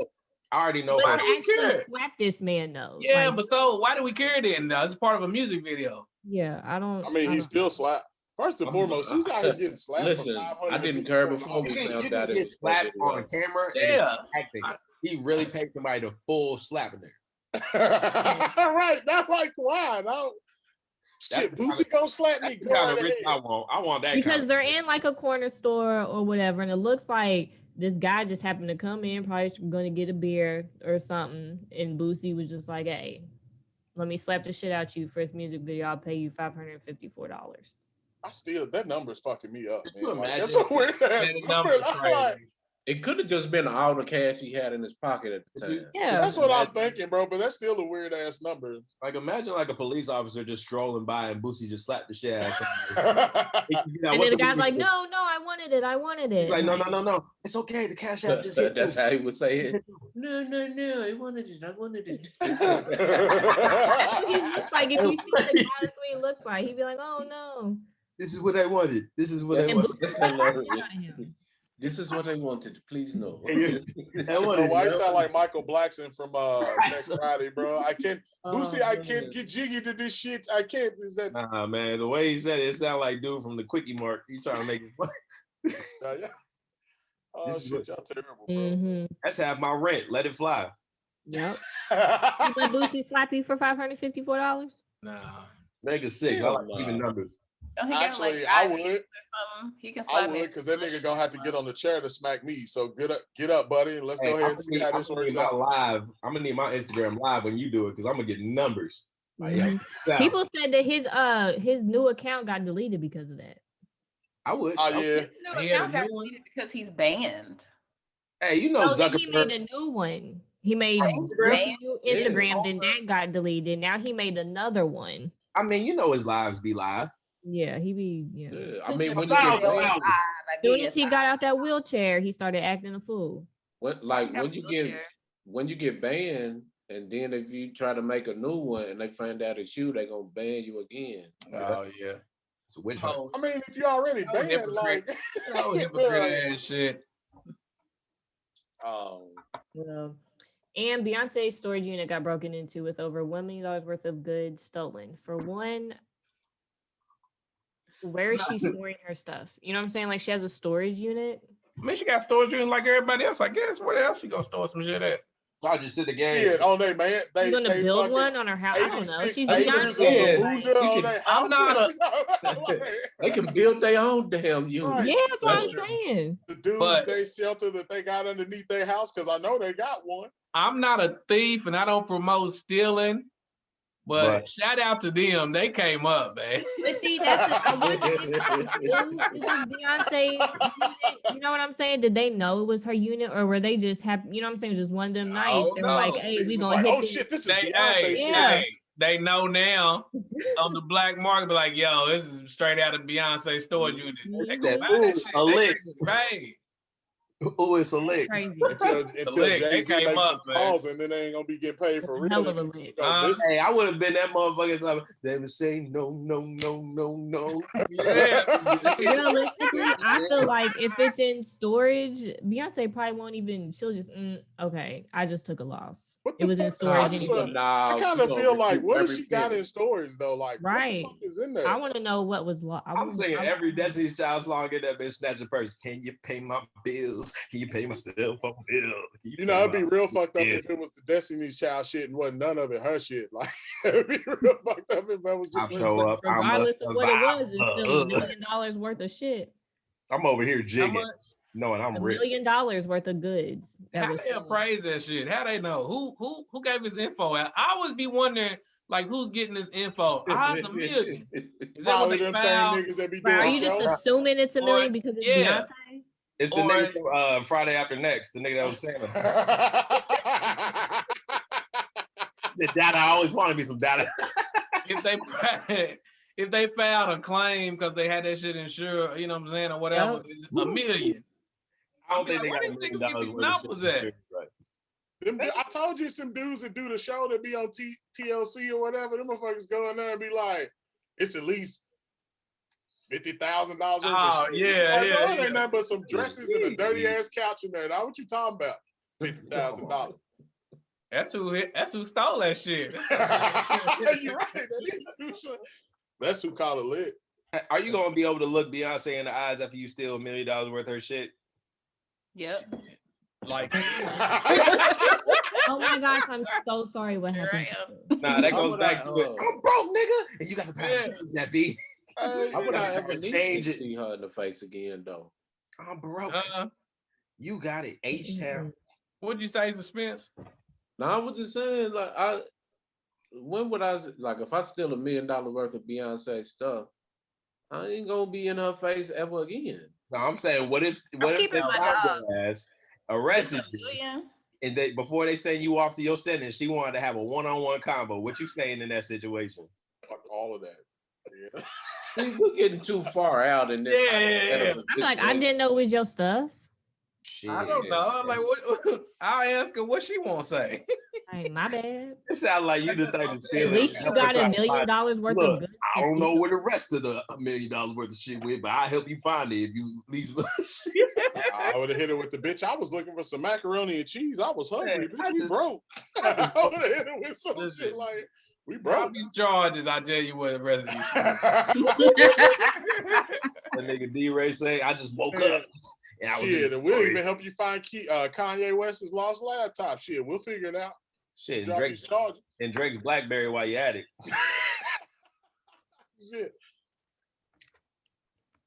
already know. But to actually slap this man though. Yeah, like, but so why do we care then? It's part of a music video. Yeah, I don't. I mean, he still slapped. First and foremost, who's out here getting slapped? Listen, I didn't care before we found out. Get slapped on camera. Yeah, he really paid somebody to full slap in there. Right, not like why? No. Shit, Boosie gonna slap me. I want that because they're in like a corner store or whatever, and it looks like this guy just happened to come in, probably going to get a beer or something, and Boosie was just like, "Hey, let me slap the shit out you for his music video. I'll pay you $554." that number is fucking me up, man. Like, imagine? that's a weird ass number. Like, it could have just been all the cash he had in his pocket at the time. Yeah, that's what I'm thinking, bro. But that's still a weird ass number. Like, imagine like a police officer just strolling by and Boosie just slapped the shit out of somebody. And then the guy's like, no, I wanted it. He's like, no. It's okay. The cash app just hit. That's how he would say it. No. I wanted it. He looks like, if you see the guy, that's what he looks like. He'd be like, oh no. This is what I wanted. This is what I wanted. This is what I wanted. Please no. Why you sound like Michael Blackson from Next Friday, bro? I can't, Boosie. I can't get jiggy to this shit. I can't. Is that? Nah, man. The way he said it sound like dude from the Quickie Mart. He trying to make it funny. Yeah. Oh shit, y'all terrible, bro. Mm-hmm. That's half my rent. Let it fly. Yep. You let Boosie slap you for $554? Nah. Make it 6. I like even numbers. Actually, I would. He can slap me because that nigga gonna have to get on the chair to smack me. So get up, buddy, and let's go ahead and see how this works out. Live. I'm gonna need my Instagram live when you do it because I'm gonna get numbers. People said that his new account got deleted because of that. I would. Oh yeah. His new account got deleted because he's banned. Hey, you know Zuckerberg. He made a new one. He made a new Instagram, then that got deleted. Now he made another one. I mean, you know his lives be live. Yeah, he be. Yeah. I mean, when as soon as he got out that wheelchair, he started acting a fool. When you get banned, and then if you try to make a new one and they find out it's you, they gonna ban you again. Oh yeah. It's a witch hunt. I mean, if you already banned, like, hypocrite ass shit. Well, and Beyonce's storage unit got broken into with over $1 million worth of goods stolen. For one, where is she storing her stuff? You know what I'm saying? Like, she has a storage unit. I mean, she got storage unit like everybody else, I guess. Where else she gonna store some shit at? So I just sit the game. Yeah, on they man. She's gonna build one on her house. I don't know. She's Beyonce. I'm not. They can build their own damn unit. Right. Yeah, that's what I'm saying. The doomsday shelter that they got underneath their house, because I know they got one. I'm not a thief and I don't promote stealing, but shout out to them. They came up, man. But see, that's Beyonce. You know what I'm saying? Did they know it was her unit, or were they just happy? You know what I'm saying? Just one of them nights. They were like, "Hey, we gonna hit." Oh shit, this is Beyonce shit. Hey, they know now on the black market. Be like, yo, this is straight out of Beyonce storage unit. They go buy that shit. A lick. Right. Oh, it's a lick. Until Jay-Z makes some calls, and then they ain't gonna be getting paid for real. Hey, I would have been that motherfucker. Time. They would say no. Yeah. Realistically, I feel like if it's in storage, Beyonce probably won't even. She'll just okay. I just took a loss. It was in storage. I kind of feel like, what does she got in storage though? Like, right? What the fuck is in there? I want to know what was lost. I'm saying every Destiny's Child song get that bitch snatch a purse. Can you pay my bills? Can you pay my cell phone bill? You know, it'd be real fucked up if it was the Destiny's Child shit and wasn't none of it her shit. Like, it'd be real fucked up if that was just. Regardless of what it was, it's still $1 million worth of shit. I'm over here jigging. Knowing I'm rich. $1 million worth of goods. How they appraise that shit? How they know? Who gave his info out? I would be wondering, like, who's getting this info? Odds $1 million. Is that what they them found? same niggas that be doing Are you just assuming it's $1 million because it's Beyonce? It's the nigga from Friday After Next, the nigga that was saying said, Dada, I always wanted me some data. If they filed a claim because they had that shit insured, you know what I'm saying, or whatever, it's $1 million. I don't think they got $1 million. Get these numbers at? I told you some dudes that do the show that be on TLC or whatever. Them motherfuckers go in there and be like, it's at least $50,000. Oh yeah, It ain't nothing but some dresses and a dirty ass couch in there. Now what you talking about? $50,000. That's who stole that shit. You're right. That's who called it lit. Are you gonna be able to look Beyonce in the eyes after you steal $1 million worth of her shit? Yep. Like, oh my gosh, I'm so sorry. What happened? Nah, that goes back to it. I'm broke, nigga, and you got to pay that B. How would I ever change it? See her in the face again, though. I'm broke. You got it, H-Town. What'd you say, Suspense? No, I was just saying, like, when would I, like, if I steal $1 million worth of Beyonce stuff, I ain't gonna be in her face ever again. No, I'm saying, what if they keeping my found job. your ass, arrested you, and they before they send you off to your sentence, she wanted to have a one-on-one combo. What you saying in that situation? Fuck all of that. Yeah. See, we're getting too far out in this. Yeah. I'm like, I didn't know it was your stuff. Shit. I don't know. I'm like, what? I'll ask her what she want to say. Hey, my bad. It sounds like you the type to steal. At least you got $1 million worth of goods. I don't know where the rest of the $1 million worth of shit went, but I'll help you find it if you at least. I would have hit it with the bitch. I was looking for some macaroni and cheese. I was hungry, bitch. We broke. I would have hit it with some shit like, we broke. Drop these charges. I tell you what the rest of these shit. That nigga D-Ray say, I just woke up. And I was shit, and we'll even help you find Kanye West's lost laptop. Shit, we'll figure it out. Shit, and Drake's BlackBerry while you at it. Shit.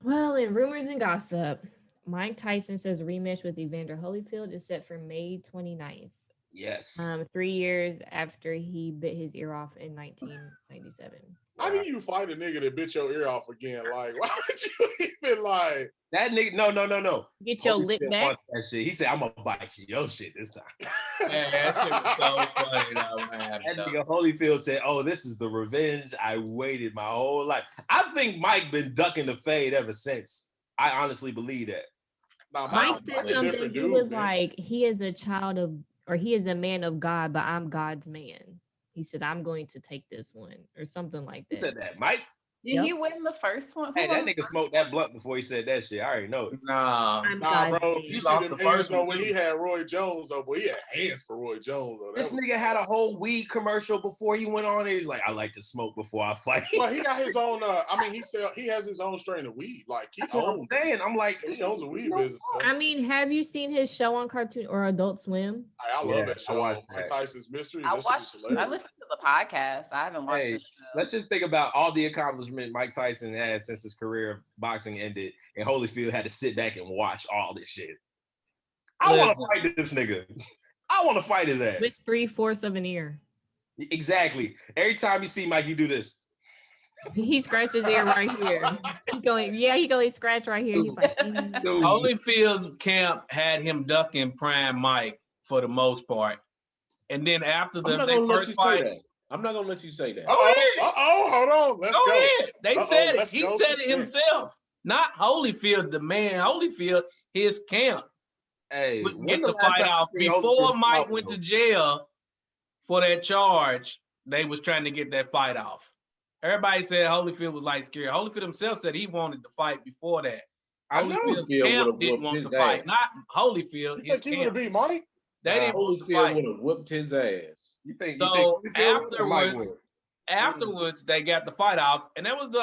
Well, in rumors and gossip, Mike Tyson says rematch with Evander Holyfield is set for May 29th. Yes. 3 years after he bit his ear off in 1997. How do you fight a nigga that bit your ear off again? Like, why would you even like that nigga? No. Get your lip back. That shit. He said, "I'm gonna bite your shit this time." Man, that shit was so funny, though, man. That nigga Holyfield said, "Oh, this is the revenge I waited my whole life." I think Mike been ducking the fade ever since. I honestly believe that. Mike said something. He was like, he is a child of, or he is a man of God, but I'm God's man. He said, I'm going to take this one, or something like that. Who said that, Mike? Did he win the first one? Hey, that nigga smoked that blunt before he said that shit. I already know it. Nah, bro. You see them hands though when he had Roy Jones though, boy, he had hands for Roy Jones though. This nigga had a whole weed commercial before he went on. He's like, I like to smoke before I fight. Well, he got his own. I mean, he has his own strain of weed. Like he owns. I'm like, he owns a weed business. So. I mean, have you seen his show on Cartoon or Adult Swim? I love that show. Mike Tyson's Mystery. I listened to the podcast. I haven't watched the show. Let's just think about all the accomplishment Mike Tyson had since his career of boxing ended, and Holyfield had to sit back and watch all this shit. I want to fight this nigga. I want to fight his ass. With 3/4 of an ear. Exactly. Every time you see Mike, you do this. He scratches his ear right here. He going scratch right here. He's like, Holyfield's camp had him ducking Prime Mike for the most part. And then after the first fight, I'm not gonna let you say that. Hold on. Let's go. Ahead. They said it. He said it himself. Not Holyfield, the man. Holyfield, his camp. Hey, wouldn't get the fight off before Mike went to jail for that charge. They was trying to get that fight off. Everybody said Holyfield was like scared. Holyfield himself said he wanted to fight before that. Holyfield's camp didn't want to fight. Not Holyfield. You think he would have beat Mike? They didn't want to Holyfield fight. would have whooped his ass. So afterwards, they got the fight off, and that was the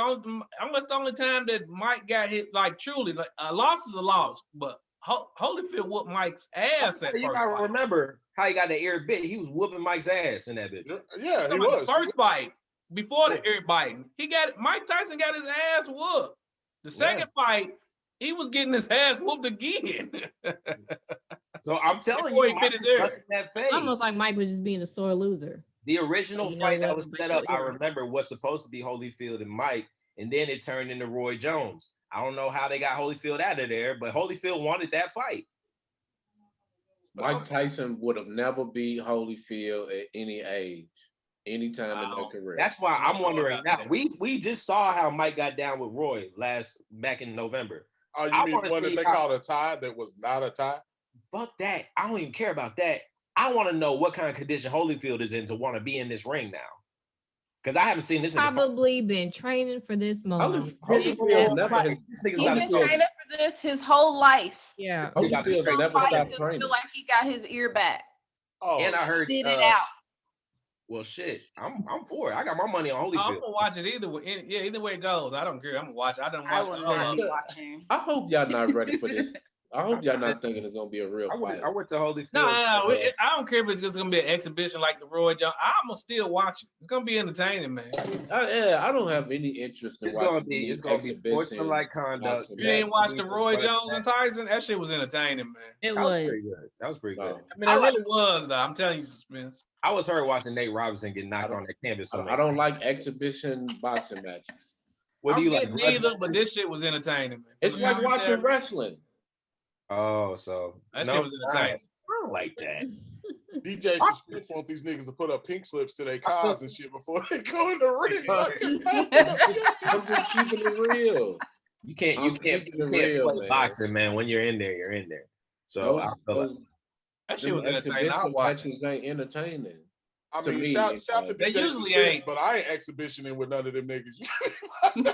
only time that Mike got hit. Like truly, like a loss is a loss, but Holyfield whooped Mike's ass. That you gotta remember how he got the ear bit. He was whooping Mike's ass in that bitch. Yeah, he was. The first fight before the ear biting, Mike Tyson got his ass whooped. The second fight, he was getting his ass whooped again. So I'm telling you, he bit his ear. It's almost like Mike was just being a sore loser. The original fight that was set up, I remember, was supposed to be Holyfield and Mike, and then it turned into Roy Jones. I don't know how they got Holyfield out of there, but Holyfield wanted that fight. Mike Tyson would have never beat Holyfield at any age, any time in their career. That's why I'm wondering now. We just saw how Mike got down with Roy back in November. Oh, you mean one that they called a tie that was not a tie? Fuck that. I don't even care about that. I want to know what kind of condition Holyfield is in to want to be in this ring now. Because I haven't seen this. Probably been training for this moment. He's been training for this his whole life. Yeah. Holyfield never stopped training. Feel like he got his ear back. Oh, and I heard spit it out. Well, shit, I'm for it. I got my money on Holyfield. I'm gonna watch it either way. Yeah, either way it goes. I don't care. I'm gonna watch it. I don't watch watching. I hope y'all not ready for this. I hope y'all not thinking it's gonna be a real fight. I went to Holyfield. No. I don't care if it's just gonna be an exhibition like the Roy Jones. I'm gonna still watch it. It's gonna be entertaining, man. I don't have any interest in watching. It's gonna be sportsmanlike conduct. You didn't watch the Roy Jones and Tyson? That shit was entertaining, man. It was. That was pretty good. I mean, it really was, though. I'm telling you, suspense. I was hurt watching Nate Robinson get knocked on that canvas. I don't like exhibition boxing matches. What do you like? Neither, but this shit was entertaining, man. It's like watching wrestling. Oh, so that shit was entertaining. I don't like that. DJ Suspense want these niggas to put up pink slips to their cars and shit before they go in the ring. I'm just keeping it real. You can't play boxing, man. When you're in there, you're in there. So I feel like that shit was entertaining. I'll watch it. Ain't entertaining. I mean, shout to DJ usually Suspense, ain't. but I ain't exhibitioning with none of them niggas.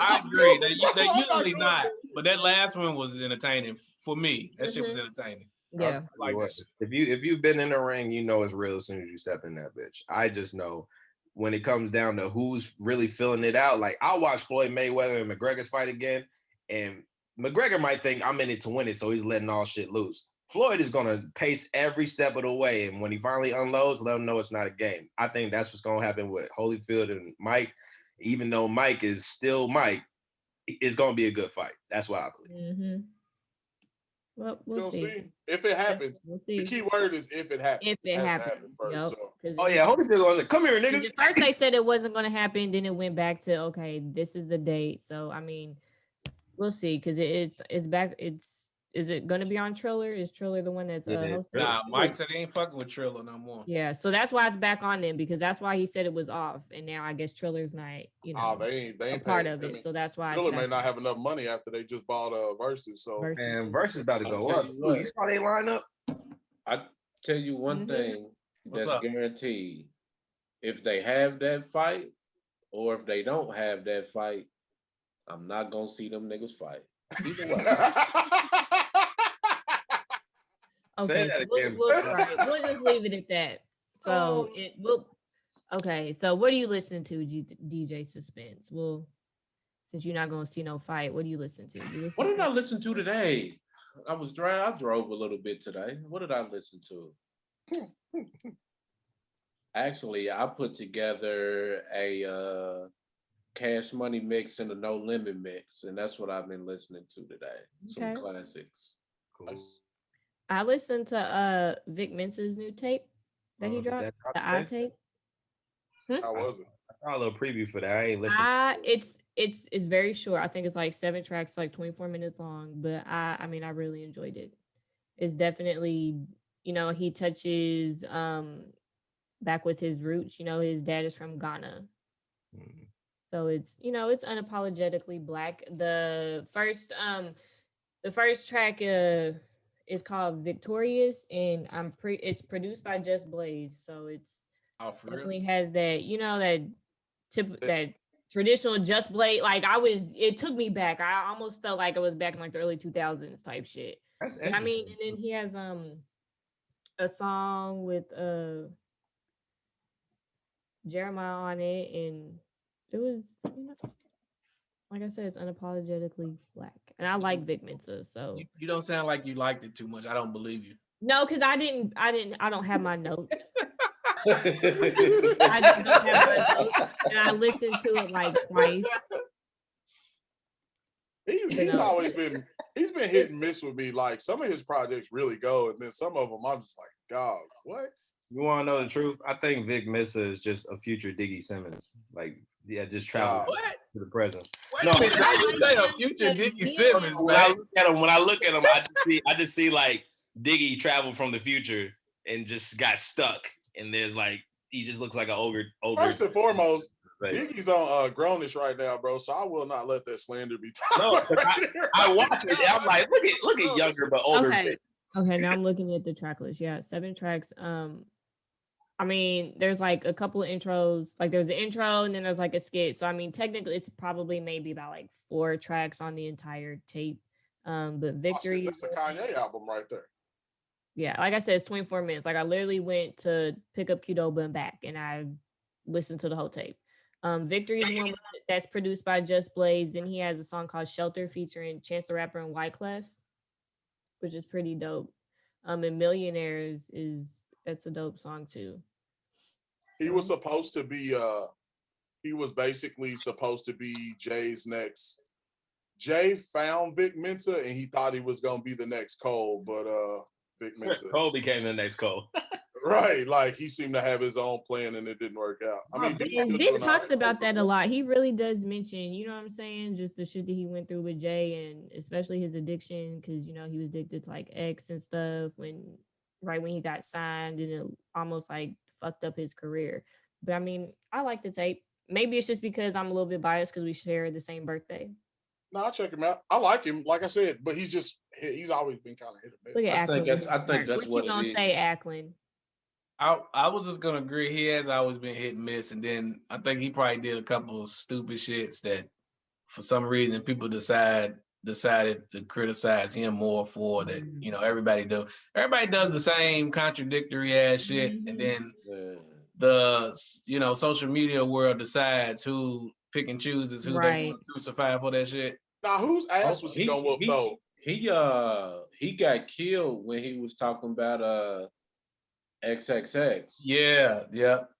I agree. They usually not. But that last one was entertaining for me. That shit was entertaining. Yeah. Like if you've been in the ring, you know it's real as soon as you step in that bitch. I just know when it comes down to who's really filling it out. Like I'll watch Floyd Mayweather and McGregor's fight again, and McGregor might think I'm in it to win it, so he's letting all shit loose. Floyd is gonna pace every step of the way, and when he finally unloads, let him know it's not a game. I think that's what's gonna happen with Holyfield and Mike. Even though Mike is still Mike, it's gonna be a good fight. That's what I believe. Mm-hmm. Well, we'll see. If it happens. We'll see. The key word is if it happens. If it happens. First, yep. so. Oh yeah, Holyfield was like, "Come here, nigga." At first they said it wasn't going to happen, then it went back to okay, this is the date. So I mean, we'll see because it's back. Is it going to be on Triller? Is Triller the one that's hosting? Nah, Mike said he ain't fucking with Triller no more. Yeah, so that's why it's back on them because that's why he said it was off, and now I guess Triller's not, they ain't part of it. So that's why Triller may not have enough money after they just bought Versus. So and Versus about to go up. You saw they line up. I tell you one thing that's guaranteed: if they have that fight, or if they don't have that fight, I'm not gonna see them niggas fight. Either way. Okay, say that again. We'll just leave it at that. So okay. So what do you listen to, DJ Suspense? Well, since you're not gonna see no fight, what do you listen to? What did I listen to today? I drove a little bit today. What did I listen to? Actually, I put together a Cash Money mix and a No Limit mix, and that's what I've been listening to today. Some classics. Cool. I listened to Vic Mensa's new tape that he dropped, the I tape. How was it? I saw a little preview for that. I ain't listened. It's very short. I think it's like 7 tracks, like 24 minutes long. But I mean, I really enjoyed it. It's definitely, he touches back with his roots. His dad is from Ghana. So it's, it's unapologetically Black. The first track is called Victorious, and it's produced by Just Blaze. So it's definitely has that, that traditional Just Blaze. Like it took me back. I almost felt like I was back in like the early 2000s type shit. That's I mean, and then he has a song with Jeremiah on it, and it was, like I said, it's unapologetically Black, and I like Vic Mensa. So you don't sound like you liked it too much. I don't believe you. No, because I don't have my notes. I don't have my notes, and I listened to it like twice. He's been hit and miss with me. Like some of his projects really go, and then some of them I'm just like, dog, what? You want to know the truth? I think Vic Mensa is just a future Diggy Simmons. Like, yeah, just travel to the present. Wait a minute, how you say a future Diggy Simmons, man? When I look at him, I just see like Diggy traveled from the future and just got stuck. And there's like he just looks like an ogre. First and foremost, Diggy's on Grownish right now, bro. So I will not let that slander be told. No, I watch it. I'm like, look at younger but older. Okay, now I'm looking at the track list. Yeah, 7 tracks. I mean, there's like a couple of intros. Like there's the intro, and then there's like a skit. So I mean, technically, it's probably maybe about like 4 tracks on the entire tape. But Victory. That's a Kanye album right there. Yeah, like I said, it's 24 minutes. Like I literally went to pick up Qdoba and back, and I listened to the whole tape. Victory is one that's produced by Just Blaze. Then he has a song called Shelter featuring Chance the Rapper and Wyclef, which is pretty dope. And Millionaires that's a dope song too. He was supposed to be he was basically supposed to be Jay's next. Jay found Vic Mensa and he thought he was gonna be the next Cole, but Vic Mensa. Cole became the next Cole. Right, like he seemed to have his own plan and it didn't work out. I mean, and Ben talks about that a lot. He really does mention, you know what I'm saying, just the shit that he went through with Jay, and especially his addiction, because you know he was addicted to like X and stuff right when he got signed, and it almost like fucked up his career. But I mean, I like the tape. Maybe it's just because I'm a little bit biased because we share the same birthday. No, I'll check him out. I like him, like I said, but he's always been kind of hit or miss. Look at Ackland. I think that's what you gonna say, Ackland? I was just gonna agree. He has always been hit and miss, and then I think he probably did a couple of stupid shits that, for some reason, people decided to criticize him more for that. You know, everybody does the same contradictory ass shit, and then the social media world decides who pick and chooses who they want to crucify for that shit. Now, whose ass was he gonna whoop though? He got killed when he was talking about XXX. Yeah.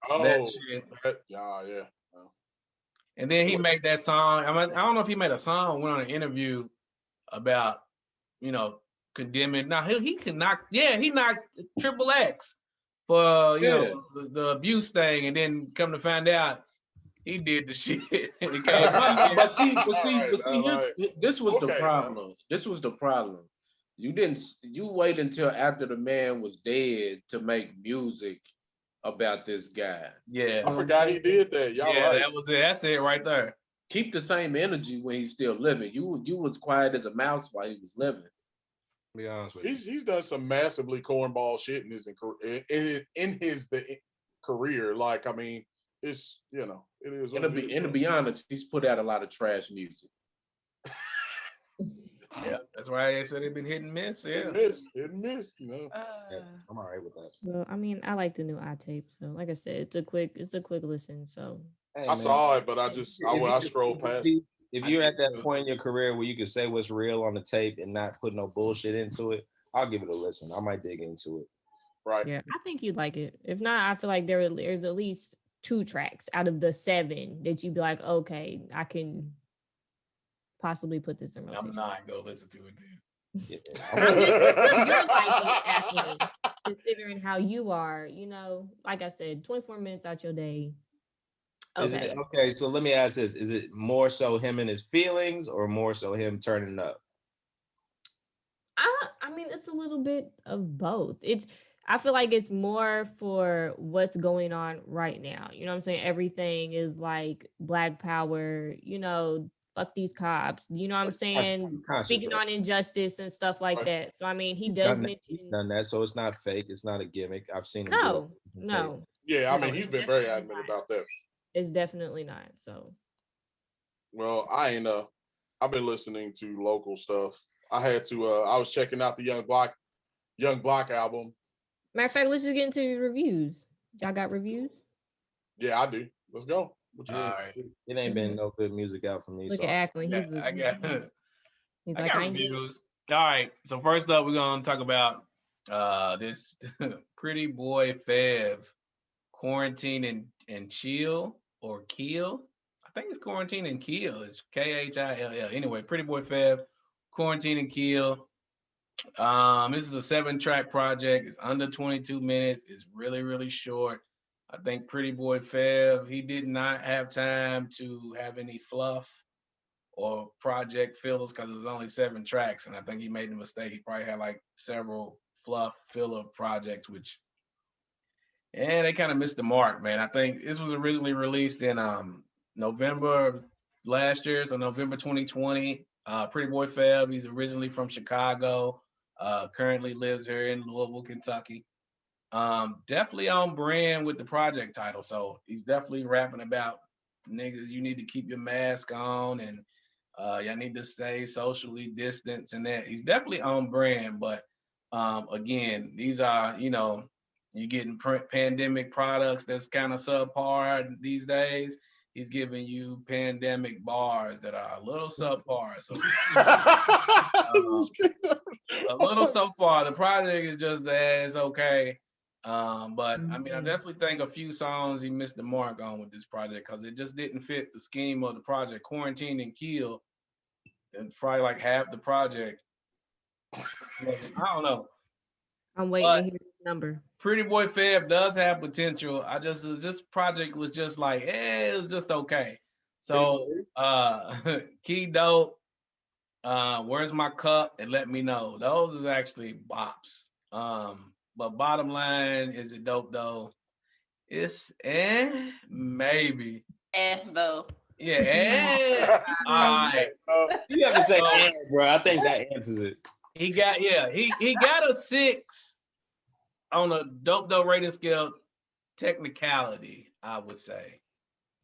Oh, that shit. Yeah. And then he made that song. I mean, I don't know if he made a song or went on an interview about, condemning. Now he can knock. Yeah, he knocked Triple X for the abuse thing, and then come to find out he did the shit. But see, this was the problem. This was the problem. You wait until after the man was dead to make music about this guy. Yeah. I forgot he did that. Y'all right. That was it. That's it right there. Keep the same energy when he's still living. You was quiet as a mouse while he was living. To be honest with you. He's done some massively cornball shit in his career. Like, I mean, it's it is. And to be honest, he's put out a lot of trash music. Yeah, that's why I said they've been hit and miss. Yeah, hit and miss. I'm all right with that. Well, I mean, I like the new iTape. So, like I said, it's a quick listen. So I saw it, but I scrolled past. If you're at that point in your career where you can say what's real on the tape and not put no bullshit into it, I'll give it a listen. I might dig into it. Right. Yeah, I think you'd like it. If not, I feel like there's at least 2 tracks out of the 7 that you'd be like, okay, I can possibly put this in rotation. I'm not gonna listen to it then. I'm just you're like it, actually, considering how you are, like I said, 24 minutes out your day. Okay. So let me ask this. Is it more so him and his feelings or more so him turning up? I mean, it's a little bit of both. I feel like it's more for what's going on right now. You know what I'm saying? Everything is like Black Power, fuck these cops. You know what I'm saying? Speaking on injustice and stuff like that. So, I mean, he does mention done that. So it's not fake. It's not a gimmick. I've seen him. No. Yeah, I mean, he's been very adamant about that. It's definitely not. So. Well, I've been listening to local stuff. I had to, I was checking out the Young Block album. Matter of fact, let's just get into these reviews. Y'all got reviews? Yeah, I do. Let's go. All right. It ain't been no good music out from me. Look at Ackland. I got reviews. All right. So first up, we're gonna talk about this Pretty Boy Fev, Quarantine and Chill or Kill. I think it's Quarantine and Kill. It's KHILL. Anyway, Pretty Boy Fev, Quarantine and Kill. This is a 7-track project. It's under 22 minutes. It's really, really short. I think Pretty Boy Fev, he did not have time to have any fluff or project fillers because it was only 7 tracks. And I think he made the mistake. He probably had like several fluff filler projects, they kind of missed the mark, man. I think this was originally released in November of last year, so November 2020. Pretty Boy Fev, he's originally from Chicago, currently lives here in Louisville, Kentucky. Definitely on brand with the project title. So he's definitely rapping about niggas, you need to keep your mask on and y'all need to stay socially distanced and that. He's definitely on brand, but again, these are, you're getting pandemic products that's kind of subpar these days. He's giving you pandemic bars that are a little subpar. So a little so far. The project is just that it's okay. But I mean, I definitely think a few songs he missed the mark on with this project because it just didn't fit the scheme of the project. Quarantine and Kill, and probably like half the project. I don't know. I'm waiting to hear the number. Pretty Boy Feb does have potential. This project was just like, it was just okay. So Key Dope, Where's My Cup, and Let Me Know. Those is actually bops. But bottom line, is it dope though? It's maybe. Though. Yeah, all right. You have to say bro. I think that answers it. He got a 6 on a dope rating scale. Technicality, I would say.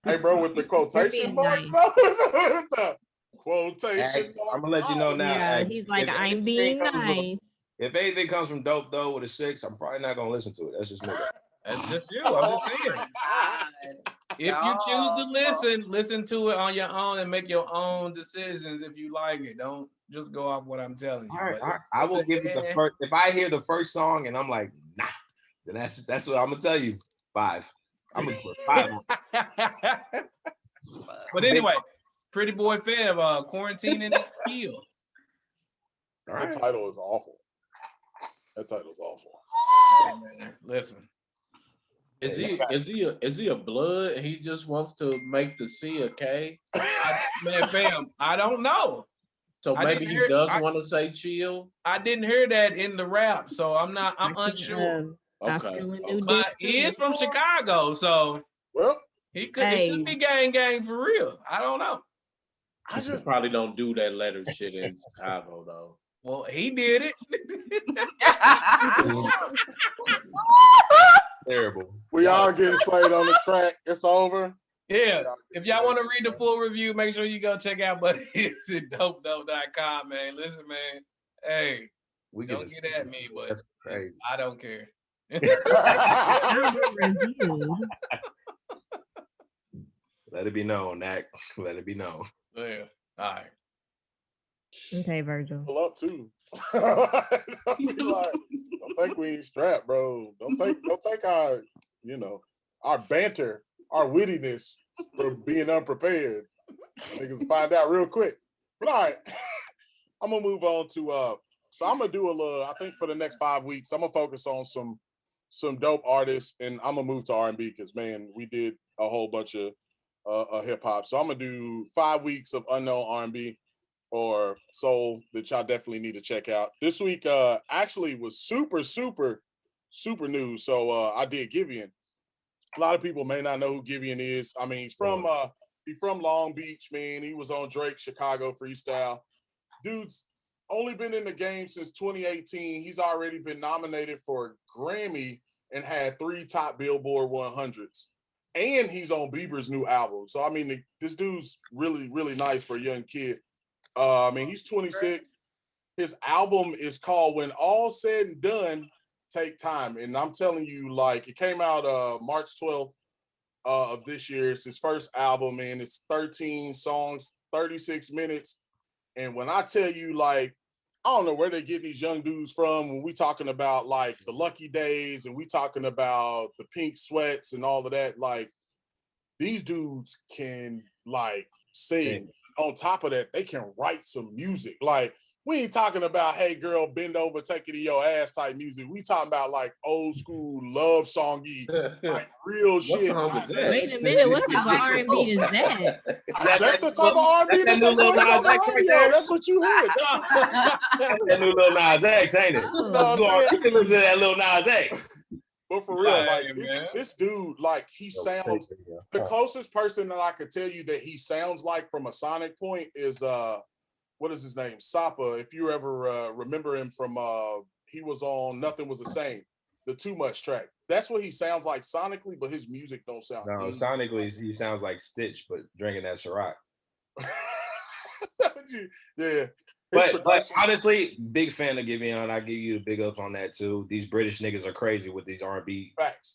Hey, bro, with the quotation marks, the quotation marks. I'm gonna let you know now. Yeah, he's like, I'm being nice. If anything comes from Dope Though with a 6, I'm probably not gonna listen to it. That's just me. That's just you. I'm just saying. If you choose to listen to it on your own and make your own decisions. If you like it, don't just go off what I'm telling you. All right. I will give you the first. If I hear the first song and I'm like, nah, then that's what I'm gonna tell you. 5. I'm gonna put 5 on. But anyway, Pretty Boy Feb, Quarantine and Kill. That title is awful. That title's awful. Hey, man, listen. Is he a blood? He just wants to make the C a K. Man, fam, I don't know. So maybe he does want to say chill. I didn't hear that in the rap, so I'm unsure. Okay. But he is from Chicago, so he could be gang for real. I don't know. I just probably don't do that letter shit in Chicago though. Well, he did it. Terrible. We all getting slayed on the track. It's over. Yeah. If y'all want to read the full review, make sure you go check out it's at dopedope.com, man. Listen, man. Hey, don't get at me, but I don't care. Let it be known, Nak. Let it be known. Yeah. All right. Okay, Virgil. Pull up too. Don't think we ain't strapped, bro. Don't take our, our banter, our wittiness for being unprepared. Niggas find out real quick. But all right, I'm gonna move on to so I'm gonna do a little. I think for the next 5 weeks, I'm gonna focus on some dope artists, and I'm gonna move to R&B because man, we did a whole bunch of hip hop. So I'm gonna do 5 weeks of unknown R&B or soul that y'all definitely need to check out. This week actually was super news. So I did Giveon. A lot of people may not know who Giveon is. I mean, he's from Long Beach, man. He was on Drake's Chicago Freestyle. Dude's only been in the game since 2018. He's already been nominated for a Grammy and had 3 top Billboard 100s. And he's on Bieber's new album. So, I mean, this dude's really nice for a young kid. I mean, he's 26. His album is called When All Said and Done, Take Time. And I'm telling you, like, it came out March 12th of this year. It's his first album, and it's 13 songs, 36 minutes. And when I tell you, like, I don't know where they're getting these young dudes from when we talking about, like, the Lucky Days and we talking about the Pink Sweats and all of that. Like, these dudes can, like, sing. On top of that, they can write some music. Like, we ain't talking about, hey, girl, bend over, take it to your ass type music. We talking about, like, old school love songy, like, real shit. Wait a minute, what type of R&B is that? That's the type of R&B that they play on the radio. That's what you heard. That's that new Lil Nas X, ain't it? You can listen to that Lil Nas X. But for real, like, this dude, like, he sounds, the closest person that I could tell you that he sounds like from a sonic point is, what is his name? Sapa. If you ever remember him from, he was on Nothing Was the Same, the Too Much track. That's what he sounds like sonically, but his music don't sound. No, sonically, he sounds like Stitch, but drinking that Ciroc. Yeah. But honestly, big fan of Giveon. I give you the big ups on that too. These British niggas are crazy with these R&B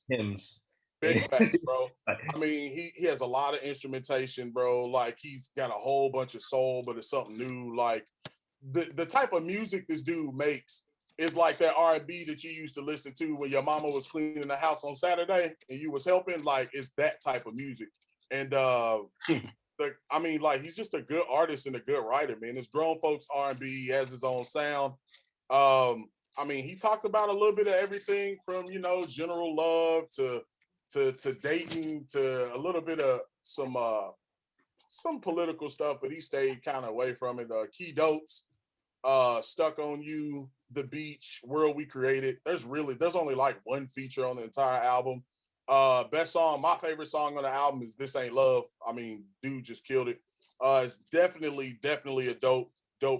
hymns. Big facts, bro. I mean, he has a lot of instrumentation, bro. Like, he's got a whole bunch of soul, but it's something new. Like, the type of music this dude makes is like that R&B that you used to listen to when your mama was cleaning the house on Saturday and you was helping. Like, it's that type of music. And I mean, like, he's just a good artist and a good writer, man. It's grown folks R&B. He has his own sound. I mean, he talked about a little bit of everything from, you know, general love to dating to a little bit of some political stuff, but he stayed kind of away from it. Key Dopes, Stuck on You, The Beach, World We Created. There's only like one feature on the entire album. Best song, my favorite song on the album is This Ain't Love. I mean, dude just killed it. It's definitely a dope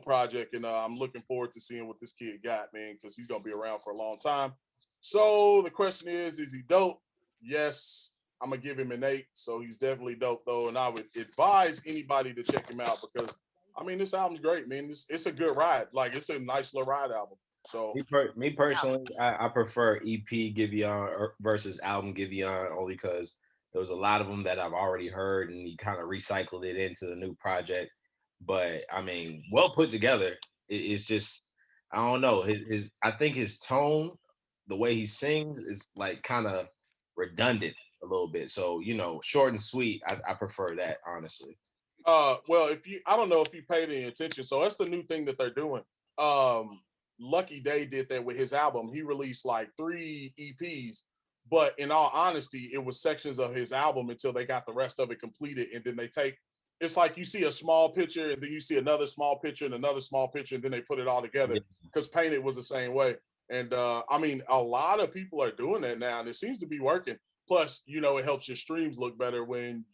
project, and I'm looking forward to seeing what this kid got, man, because he's gonna be around for a long time. So the question is he dope? Yes, I'm gonna give him an 8. So he's definitely dope though, and I would advise anybody to check him out because I mean this album's great, man. It's a good ride. Like it's a nice little ride album. So me personally, I prefer EP Giveon versus album Giveon only because there was a lot of them that I've already heard, and he kind of recycled it into the new project. But I mean, well put together. It's just I don't know. I think his tone, the way he sings, is like kind of redundant a little bit. So you know, short and sweet. I prefer that honestly. Well, I don't know if you paid any attention. So that's the new thing that they're doing. Lucky Day did that with his album. He released like 3 EPs, but in all honesty, it was sections of his album until they got the rest of it completed. And then it's like you see a small picture and then you see another small picture and another small picture, and then they put it all together because Painted was the same way. And I mean, a lot of people are doing that now, and it seems to be working. Plus, you know, it helps your streams look better when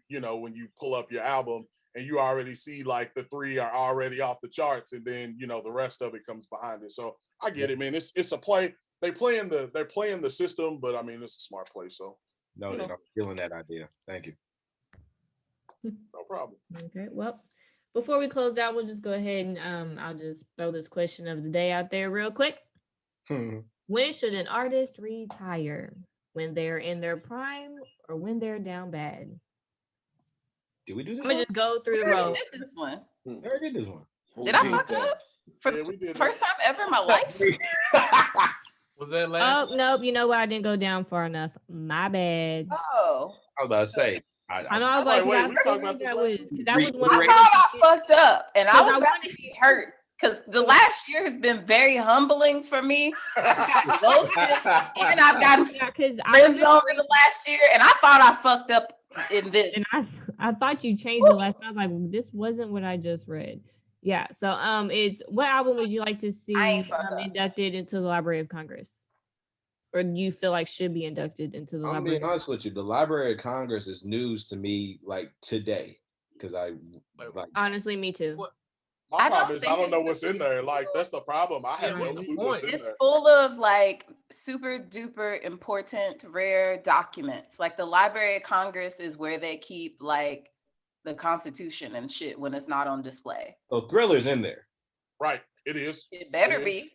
when you pull up your album and you already see like the 3 are already off the charts, and then you know the rest of it comes behind it. So I get it, man. It's a play. They're playing the system, but I mean it's a smart play. So no, I'm feeling that idea. Thank you. No problem. Okay, well, before we close out, we'll just go ahead and I'll just throw this question of the day out there real quick. When should an artist retire? When they're in their prime or when they're down bad? Did we do this? I'm gonna just go through the road. Did this one? We already did this one. Did I fuck up? For Yeah, we did. first time ever in my life? Was that last? Oh, nope. You know what? I didn't go down far enough. My bad. Oh. I was about to say. I know. I was like, wait, we talked about this that last was when I thought I fucked up, and I was about to be hurt because the last year has been very humbling for me. I've got ghosted, and I've gotten friends over the last year, and I thought I fucked up in this. And I thought you changed the last. I was like, this wasn't what I just read. Yeah. So it's what album would you like to see inducted into the Library of Congress? Or do you feel like should be inducted into the Library? I'm being honest with you. The Library of Congress is news to me like today. Because honestly, me too. My problem is I don't know what's in there. Like that's the problem. I have no clue what's in there. It's full of like super duper important rare documents. Like the Library of Congress is where they keep like the Constitution and shit when it's not on display. So Thriller's in there. Right. It is. It better be.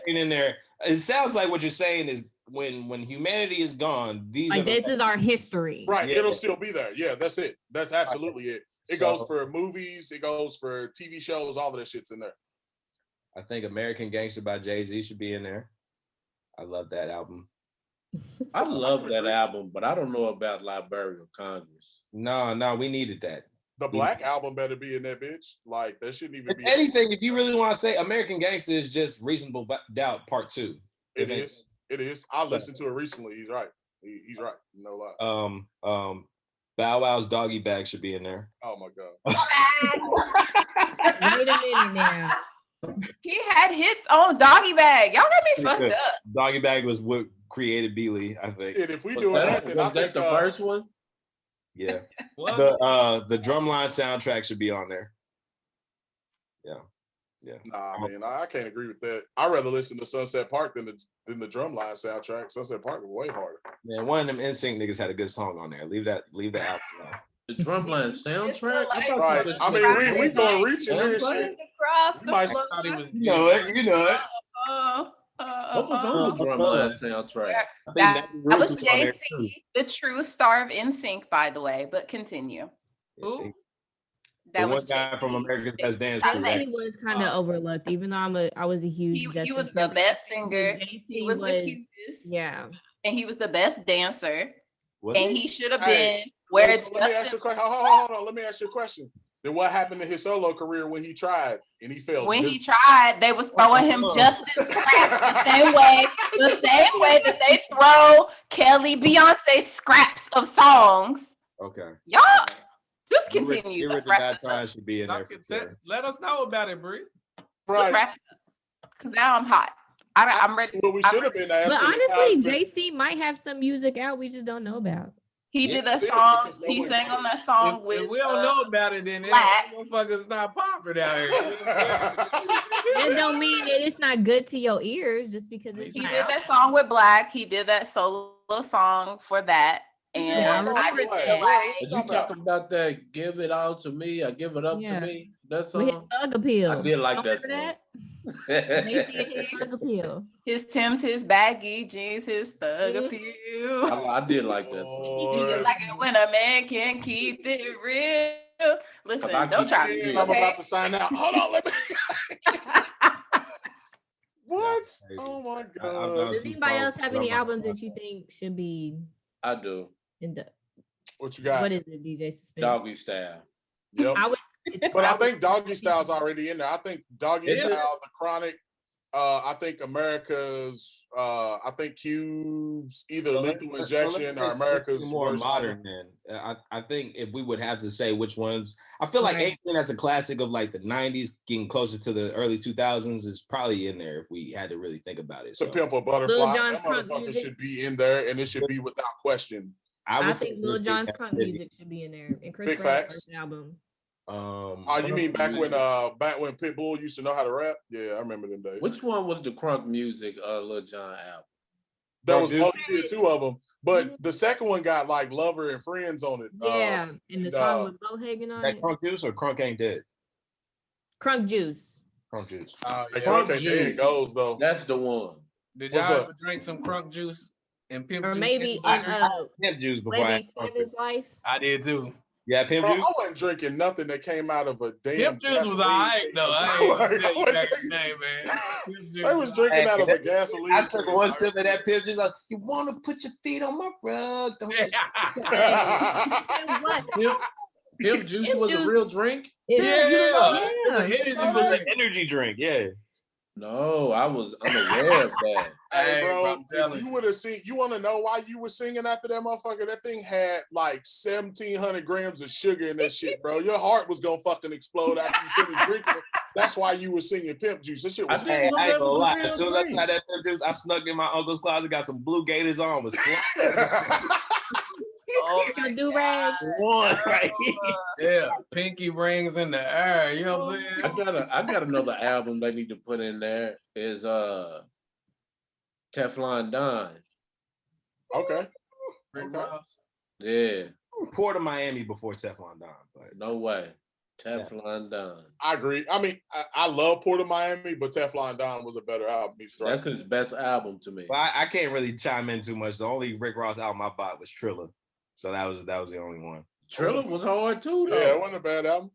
In there. It sounds like what you're saying is when humanity is gone, this is our history. Right. Yeah. It'll still be there. Yeah, that's it. That's absolutely it. It goes for movies, it goes for TV shows, all of that shit's in there. I think American Gangster by Jay-Z should be in there. I love that album. I love that album, but I don't know about Library of Congress. No, we needed that. The Black album better be in that bitch. Like that shouldn't even if be anything. If you really want to say American Gangster is just Reasonable Doubt Part 2. It is. I listened to it recently. He's right. He's right. No lie. Bow Wow's Doggy Bag should be in there. Oh my God. Wait a minute now. He had hits on Doggy Bag. Y'all got me fucked up. Doggy Bag was what created Beely, I think. And if we do that, then I think the first one. Yeah. The Drumline soundtrack should be on there. Yeah. Nah, man, I can't agree with that. I'd rather listen to Sunset Park than the Drumline soundtrack. Sunset Park was way harder. Man, one of them NSYNC niggas had a good song on there. Leave that out. The Drumline soundtrack? Right. I mean, we going reaching here and shit. You know it. What was on the Drumline soundtrack? That was JC, the true star of NSYNC, by the way. But continue. Who? That was one guy from America's Best Dance Crew. He was kind of overlooked, even though I was a huge. He was the best singer. He was the cutest. Yeah. And he was the best dancer. Was he should have been where. So let me ask you a question. Hold on. Let me ask you a question. Then what happened to his solo career when he tried and he failed? When he tried, they was throwing him Justin scraps the same way that they throw Kelly, Beyonce scraps of songs. Okay. Y'all just continue. Let's wrap this up. Should be in there for sure. Let us know about it, Bree. Let's wrap it up. Because now I'm hot. I'm ready. Well, we should have been asking. But honestly, JC might have some music out we just don't know about. He did that song. He sang on that song with. If we don't know about it, then motherfuckers not popular out here. That don't mean that it's not good to your ears just because it's. He did that song with Black. He did that solo song for that. And I just feel like you talk about that. Give it all to me. I give it up to me. That song. With his thug appeal. I did like that song. His thug appeal. His Tim's, his baggy jeans, his thug appeal. I did like that song. He just like it when a man can keep it real. Listen, don't try to. I'm about to sign out. Hold on, let me. What? Oh my god! Does anybody else have any albums that you think should be? I do. In the. What you got? What is it, DJ Suspense? Doggy Style. Yep. But I think Doggy Style's already in there. I think Doggy Style, The Chronic, I think America's, I think Cube's, either Lethal Injection or America's more modern. Then I think if we would have to say which ones, I feel like anything that's a classic of like the '90s, getting closer to the early 2000s, is probably in there if we had to really think about it. To Pimp a Butterfly, that motherfucker should be in there, and it should be without question. I think Lil Jon's crunk music should be in there. And Chris Brown's first album. You mean back when Pitbull used to know how to rap? Yeah, I remember them days. Which one was the crunk music Lil Jon album? That was he did two of them, but the second one got like Lover and Friends on it. Yeah, and the song with Bohagen on it. Crunk Juice or Crunk Ain't Dead? Crunk Juice. Crunk Juice. Crunk Ain't Dead goes though. That's the one. Did y'all ever drink some Crunk Juice and Pimp or Juice? Maybe Pimp Juice before I life. I did too. Yeah, Pimp Juice. I wasn't drinking nothing that came out of a damn. Pimp Juice was alright though. I ain't tell you back in the day, man. They was drinking out of a gasoline. I took one sip of that Pimp Juice. Like, you want to put your feet on my rug? Don't you? Pimp Juice was a real drink. It was an energy drink. Yeah. No, I'm aware of that. Hey, bro, if you would have seen, you want to know why you were singing after that motherfucker? That thing had like 1,700 grams of sugar in that shit, bro. Your heart was gonna fucking explode after you finished drinking it. That's why you were singing Pimp Juice. That shit was. I ain't gonna lie. As soon as I tried that Pimp Juice, I snuck in my uncle's closet, got some blue gators on, was your do-rag. One right Yeah, pinky rings in the air. You know what I'm saying? I got another album they need to put in there is Teflon Don. Okay. Yeah. Port of Miami before Teflon Don, but no way. Teflon Don. I agree. I mean, I love Port of Miami, but Teflon Don was a better album. That's his best album to me. Well, I can't really chime in too much. The only Rick Ross album I bought was Triller. So that was the only one. Triller was hard too, though. Yeah, it wasn't a bad album.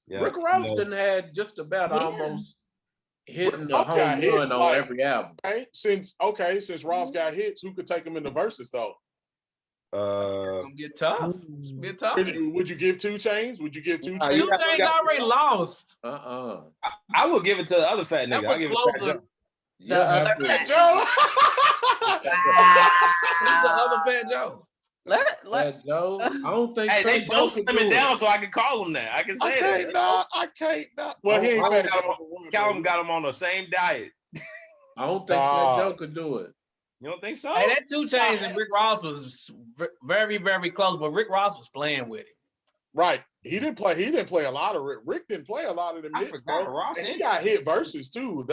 Yeah, Rick Ross done had just about almost hitting the home run on every album. Since Ross got hits, who could take him in the verses though? It's gonna get tough. It's gonna get tough. Would you give 2 Chainz? Would you give 2 Chainz? 2 Chainz already lost. I will give it to the other fat nigga. I'll give it to Fat Joe. The other Fat Joe. The other Fat Joe. Fat Joe. I don't think. Hey, they both slimming down, so I can call him that. I can say that. I can't not. Well, he ain't Fat Joe. Callum got him on the same diet. I don't think Fat Joe could do it. You don't think so? Hey, that 2 Chainz and Rick Ross was very, very close, but Rick Ross was playing with it. Right. He didn't play a lot of Rick. Rick didn't play a lot of them hits, bro. Ross and he got hit verses too.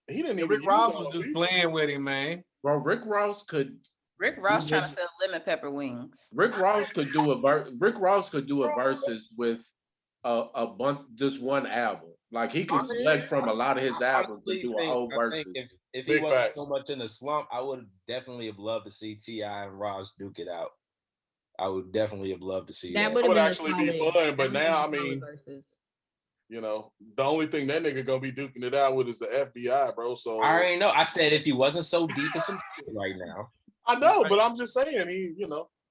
He didn't even. Rick Ross was just playing with him, man. Bro, Rick Ross trying to sell lemon pepper wings. Rick Ross could do a verses with a bunch, just one album. Like he could select from a lot of his albums to do a whole verse. If he wasn't so much in a slump, I would definitely have loved to see T.I. and Ross duke it out. I would definitely have loved to see that. That would actually be fun, but now, I mean, you know, the only thing that nigga gonna be duking it out with is the FBI, bro. So I already know. I said if he wasn't so deep in some shit right now. I know, but I'm just saying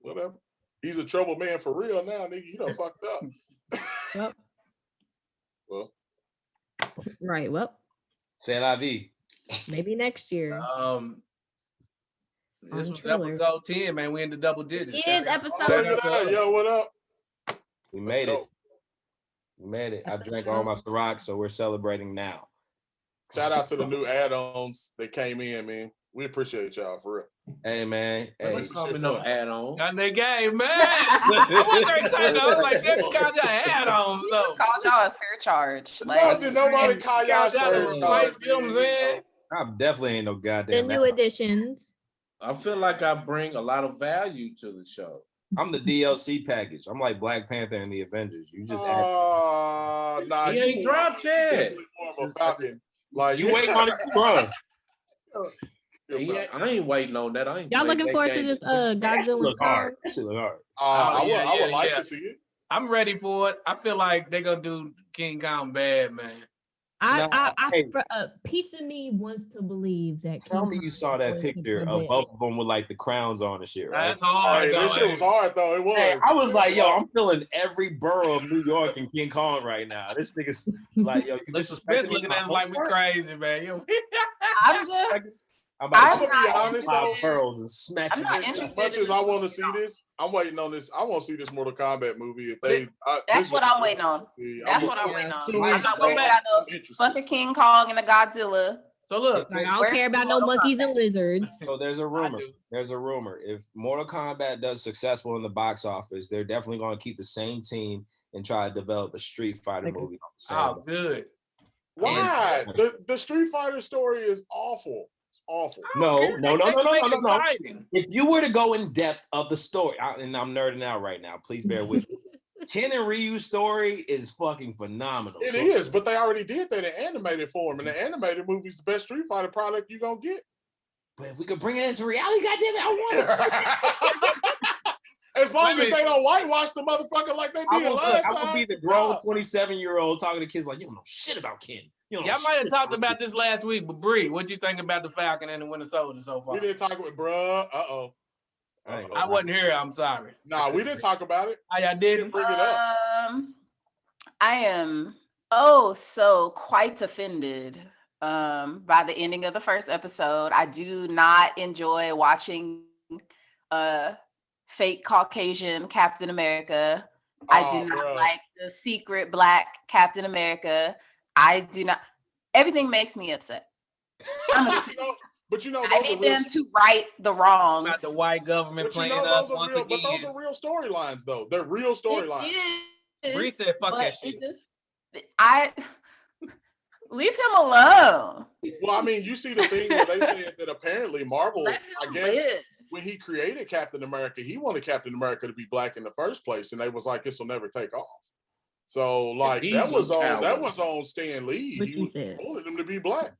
whatever. He's a troubled man for real now, nigga. You done fucked up. Well, right. Well, C'est la vie. maybe next year. This On was Triller. episode 10, man. We in the double digits. It Shout is out- episode shout out to 10. us. Yo, what up? We Let's made go. it. We made it. I drank all my Ciroc, so we're celebrating now. Shout out to the new add-ons that came in, man. We appreciate y'all for real. Hey, man. Hey. Don't call me no add-on. Got that game, man. I wasn't excited. I was like, that called y'all add-ons, He though. just called y'all a surcharge. No, Like, did nobody call y'all Y'all got to surcharge? replace, you know what I'm saying? I definitely ain't no The goddamn. new additions. I feel like I bring a lot of value to the show. I'm the DLC package. I'm like Black Panther and the Avengers. You just add. Nah, He ain't dropped yet. definitely more of a Falcon. Like You waiting on it, bro? I ain't waiting on that. I ain't Y'all played looking that forward to game. this That shit Godzilla look hard. car? That shit look hard. I would like yeah. to see it. I'm ready for it. I feel like they're going to do King Kong bad, man. Hey. A piece of me wants to believe that. Tell King me you Kong saw is that going to picture come of in. both of them with like the crowns on and shit, right? That's hard, Hey, though. that shit was hard though. It was. Hey, I was like, yo, I'm feeling every borough of New York and King Kong right now. This nigga's like, yo, you Bitch disrespecting me. looking at us like we crazy, man. Yo. I'm just. I'm about I'm to be not honest though. interested. pearls and smack I'm you. not with interested. As much as I want to see this, I'm waiting on this. I want to see this Mortal Kombat movie. If they, That's what I'm waiting on. That's what I'm Yeah. waiting on. 2 I'm weeks, not bro. waiting about no I'm interested. fucking King Kong and a Godzilla. So look, Like, I don't Where's care about no Mortal monkeys Kombat? and lizards. So there's a rumor. There's a rumor. If Mortal Kombat does successful in the box office, they're definitely going to keep the same team and try to develop a Street Fighter movie. oh, good. Why? The Street Fighter story is awful. It's awful. No. Exciting. If you were to go in depth of the story, and I'm nerding out right now, please bear with me. Ken and Ryu's story is fucking phenomenal. It is, but they already did that in animated form, and the animated movie is the best Street Fighter product you're gonna get. But if we could bring it into reality, goddamn it, I want it. As long as they don't whitewash the motherfucker like they did last time. I would be the grown 27-year-old talking to kids like, you don't know shit about Ken. Y'all might have talked about this last week, but Bree, what'd you think about the Falcon and the Winter Soldier so far? We didn't talk about, bruh. I wasn't here. I'm sorry. Nah, we didn't talk about it. I didn't bring it up. I am so quite offended by the ending of the first episode. I do not enjoy watching fake Caucasian Captain America. I do not like the secret Black Captain America. I do not. Everything makes me upset. But you know, I need them to right the wrongs. About the white government playing us once again. But those are real storylines, though. They're real storylines. Bree said, "Fuck that shit." Leave him alone. Well, I mean, you see the thing where they said that apparently Marvel, I guess, when he created Captain America, he wanted Captain America to be Black in the first place, and they was like, "This will never take off." So, like, that was on Stan Lee. He wanted him to be Black,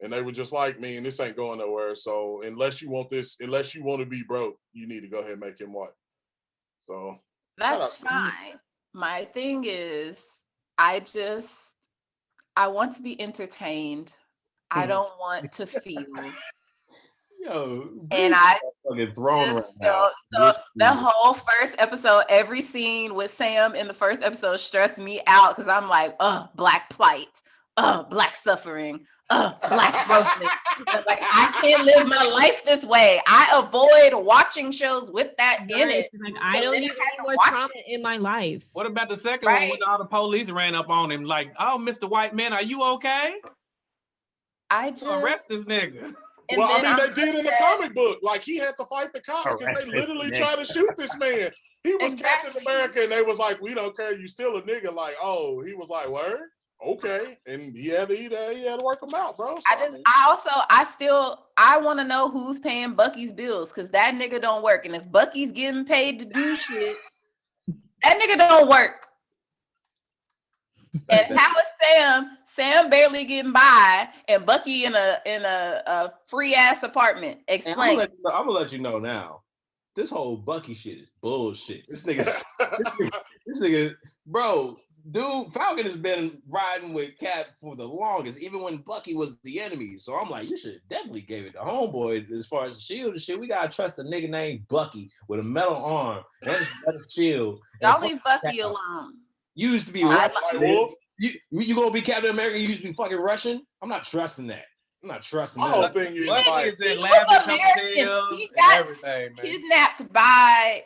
and they were just like, "Man, this ain't going nowhere." So, unless you want to be broke, you need to go ahead and make him white. So that's fine. My thing is, I want to be entertained. I don't want to feel. Yo, and I fucking thrown right now. So the whole first episode, every scene with Sam in the first episode stressed me out because I'm like, Black plight, Black suffering, Black brokenness. Like, I can't live my life this way. I avoid watching shows with that in it. Like, I don't need any more trauma in my life. What about the second one when all the police ran up on him? Like, oh, Mr. White Man, are you okay? I just arrest this nigga. Well, I mean, they did in the comic book. Like, he had to fight the cops because they literally tried to shoot this man. He was Captain America, and they was like, "We don't care. You still a nigga." Like, oh, he was like, "Word, okay," and he had to work him out, bro. So, I want to know who's paying Bucky's bills because that nigga don't work, and if Bucky's getting paid to do shit, that nigga don't work. And how is Sam barely getting by, and Bucky in a free ass apartment? Explain. I'm gonna let you know now. This whole Bucky shit is bullshit. This nigga, bro, dude, Falcon has been riding with Cap for the longest, even when Bucky was the enemy. So I'm like, you should definitely give it to homeboy as far as the shield and shit. We gotta trust a nigga named Bucky with a metal arm and a shield. Y'all leave Bucky alone. You used to be Russian. You gonna be Captain America? You used to be fucking Russian? I'm not trusting that. I'm not trusting that. My whole thing is Bucky is in lavish hotels and everything, man. Kidnapped by.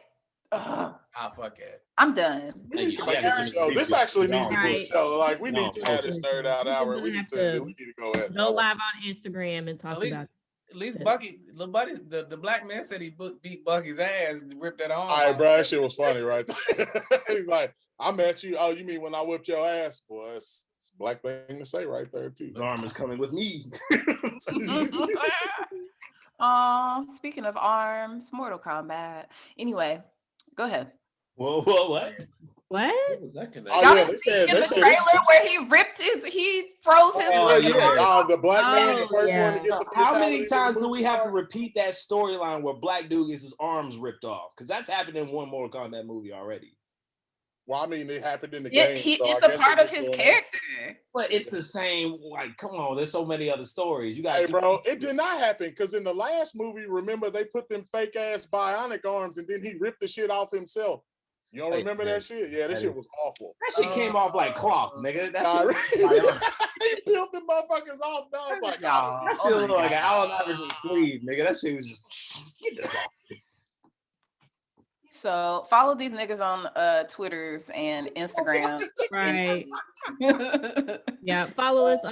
Fuck it. I'm done. This actually needs to be a show. Like we need to have this third out hour. We need to go ahead. Go live on Instagram and talk about. At least Bucky, little buddy, the black man said he beat Bucky's ass and ripped that arm. All right, bro, that shit was funny, right there. He's like, I met you. Oh, you mean when I whipped your ass? Boy, it's a black thing to say right there, too. His arm is coming with me. Speaking of arms, Mortal Kombat. Anyway, go ahead. Whoa, what? What? They said the trailer where he froze his the black man, the first one to get the How many times do we have to repeat that storyline where black dude gets his arms ripped off? Because that's happened in one Mortal Kombat movie already. Well, I mean, it happened in the game. It's a part of his character. But it's the same. Like, come on, there's so many other stories. You got. Hey, bro, it did not happen because in the last movie, remember they put them fake ass bionic arms and then he ripped the shit off himself. You don't remember that shit? Yeah, that shit was awful. That shit came off like cloth, nigga. That shit. He peeled the motherfuckers off. No, it's like, that shit looked like an Allen Iverson sleeve, nigga. That shit was just get this off. So follow these niggas on Twitters and Instagram. Right. Yeah, follow us.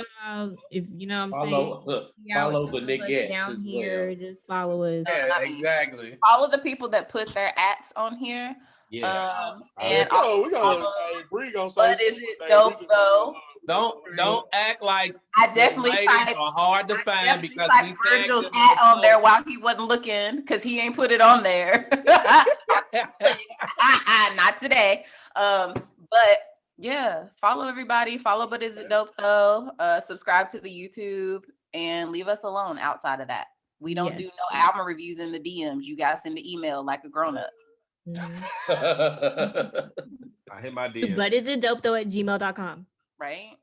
If you know what I'm saying. Follow the nigga down here. Just follow us. Yeah, exactly. Follow the people that put their ats on here. Yeah. And we gonna Bree gonna say. But is it dope though? Don't act like I definitely are hard to find because we Virgil's at on there while he wasn't looking because he ain't put it on there. Not today. But yeah, follow everybody. Follow But Is It Dope Though? Subscribe to the YouTube and leave us alone outside of that. We don't do no album reviews in the DMs. You guys send the email like a grown-up. I hit my DM. But is it dope though at gmail.com? Right?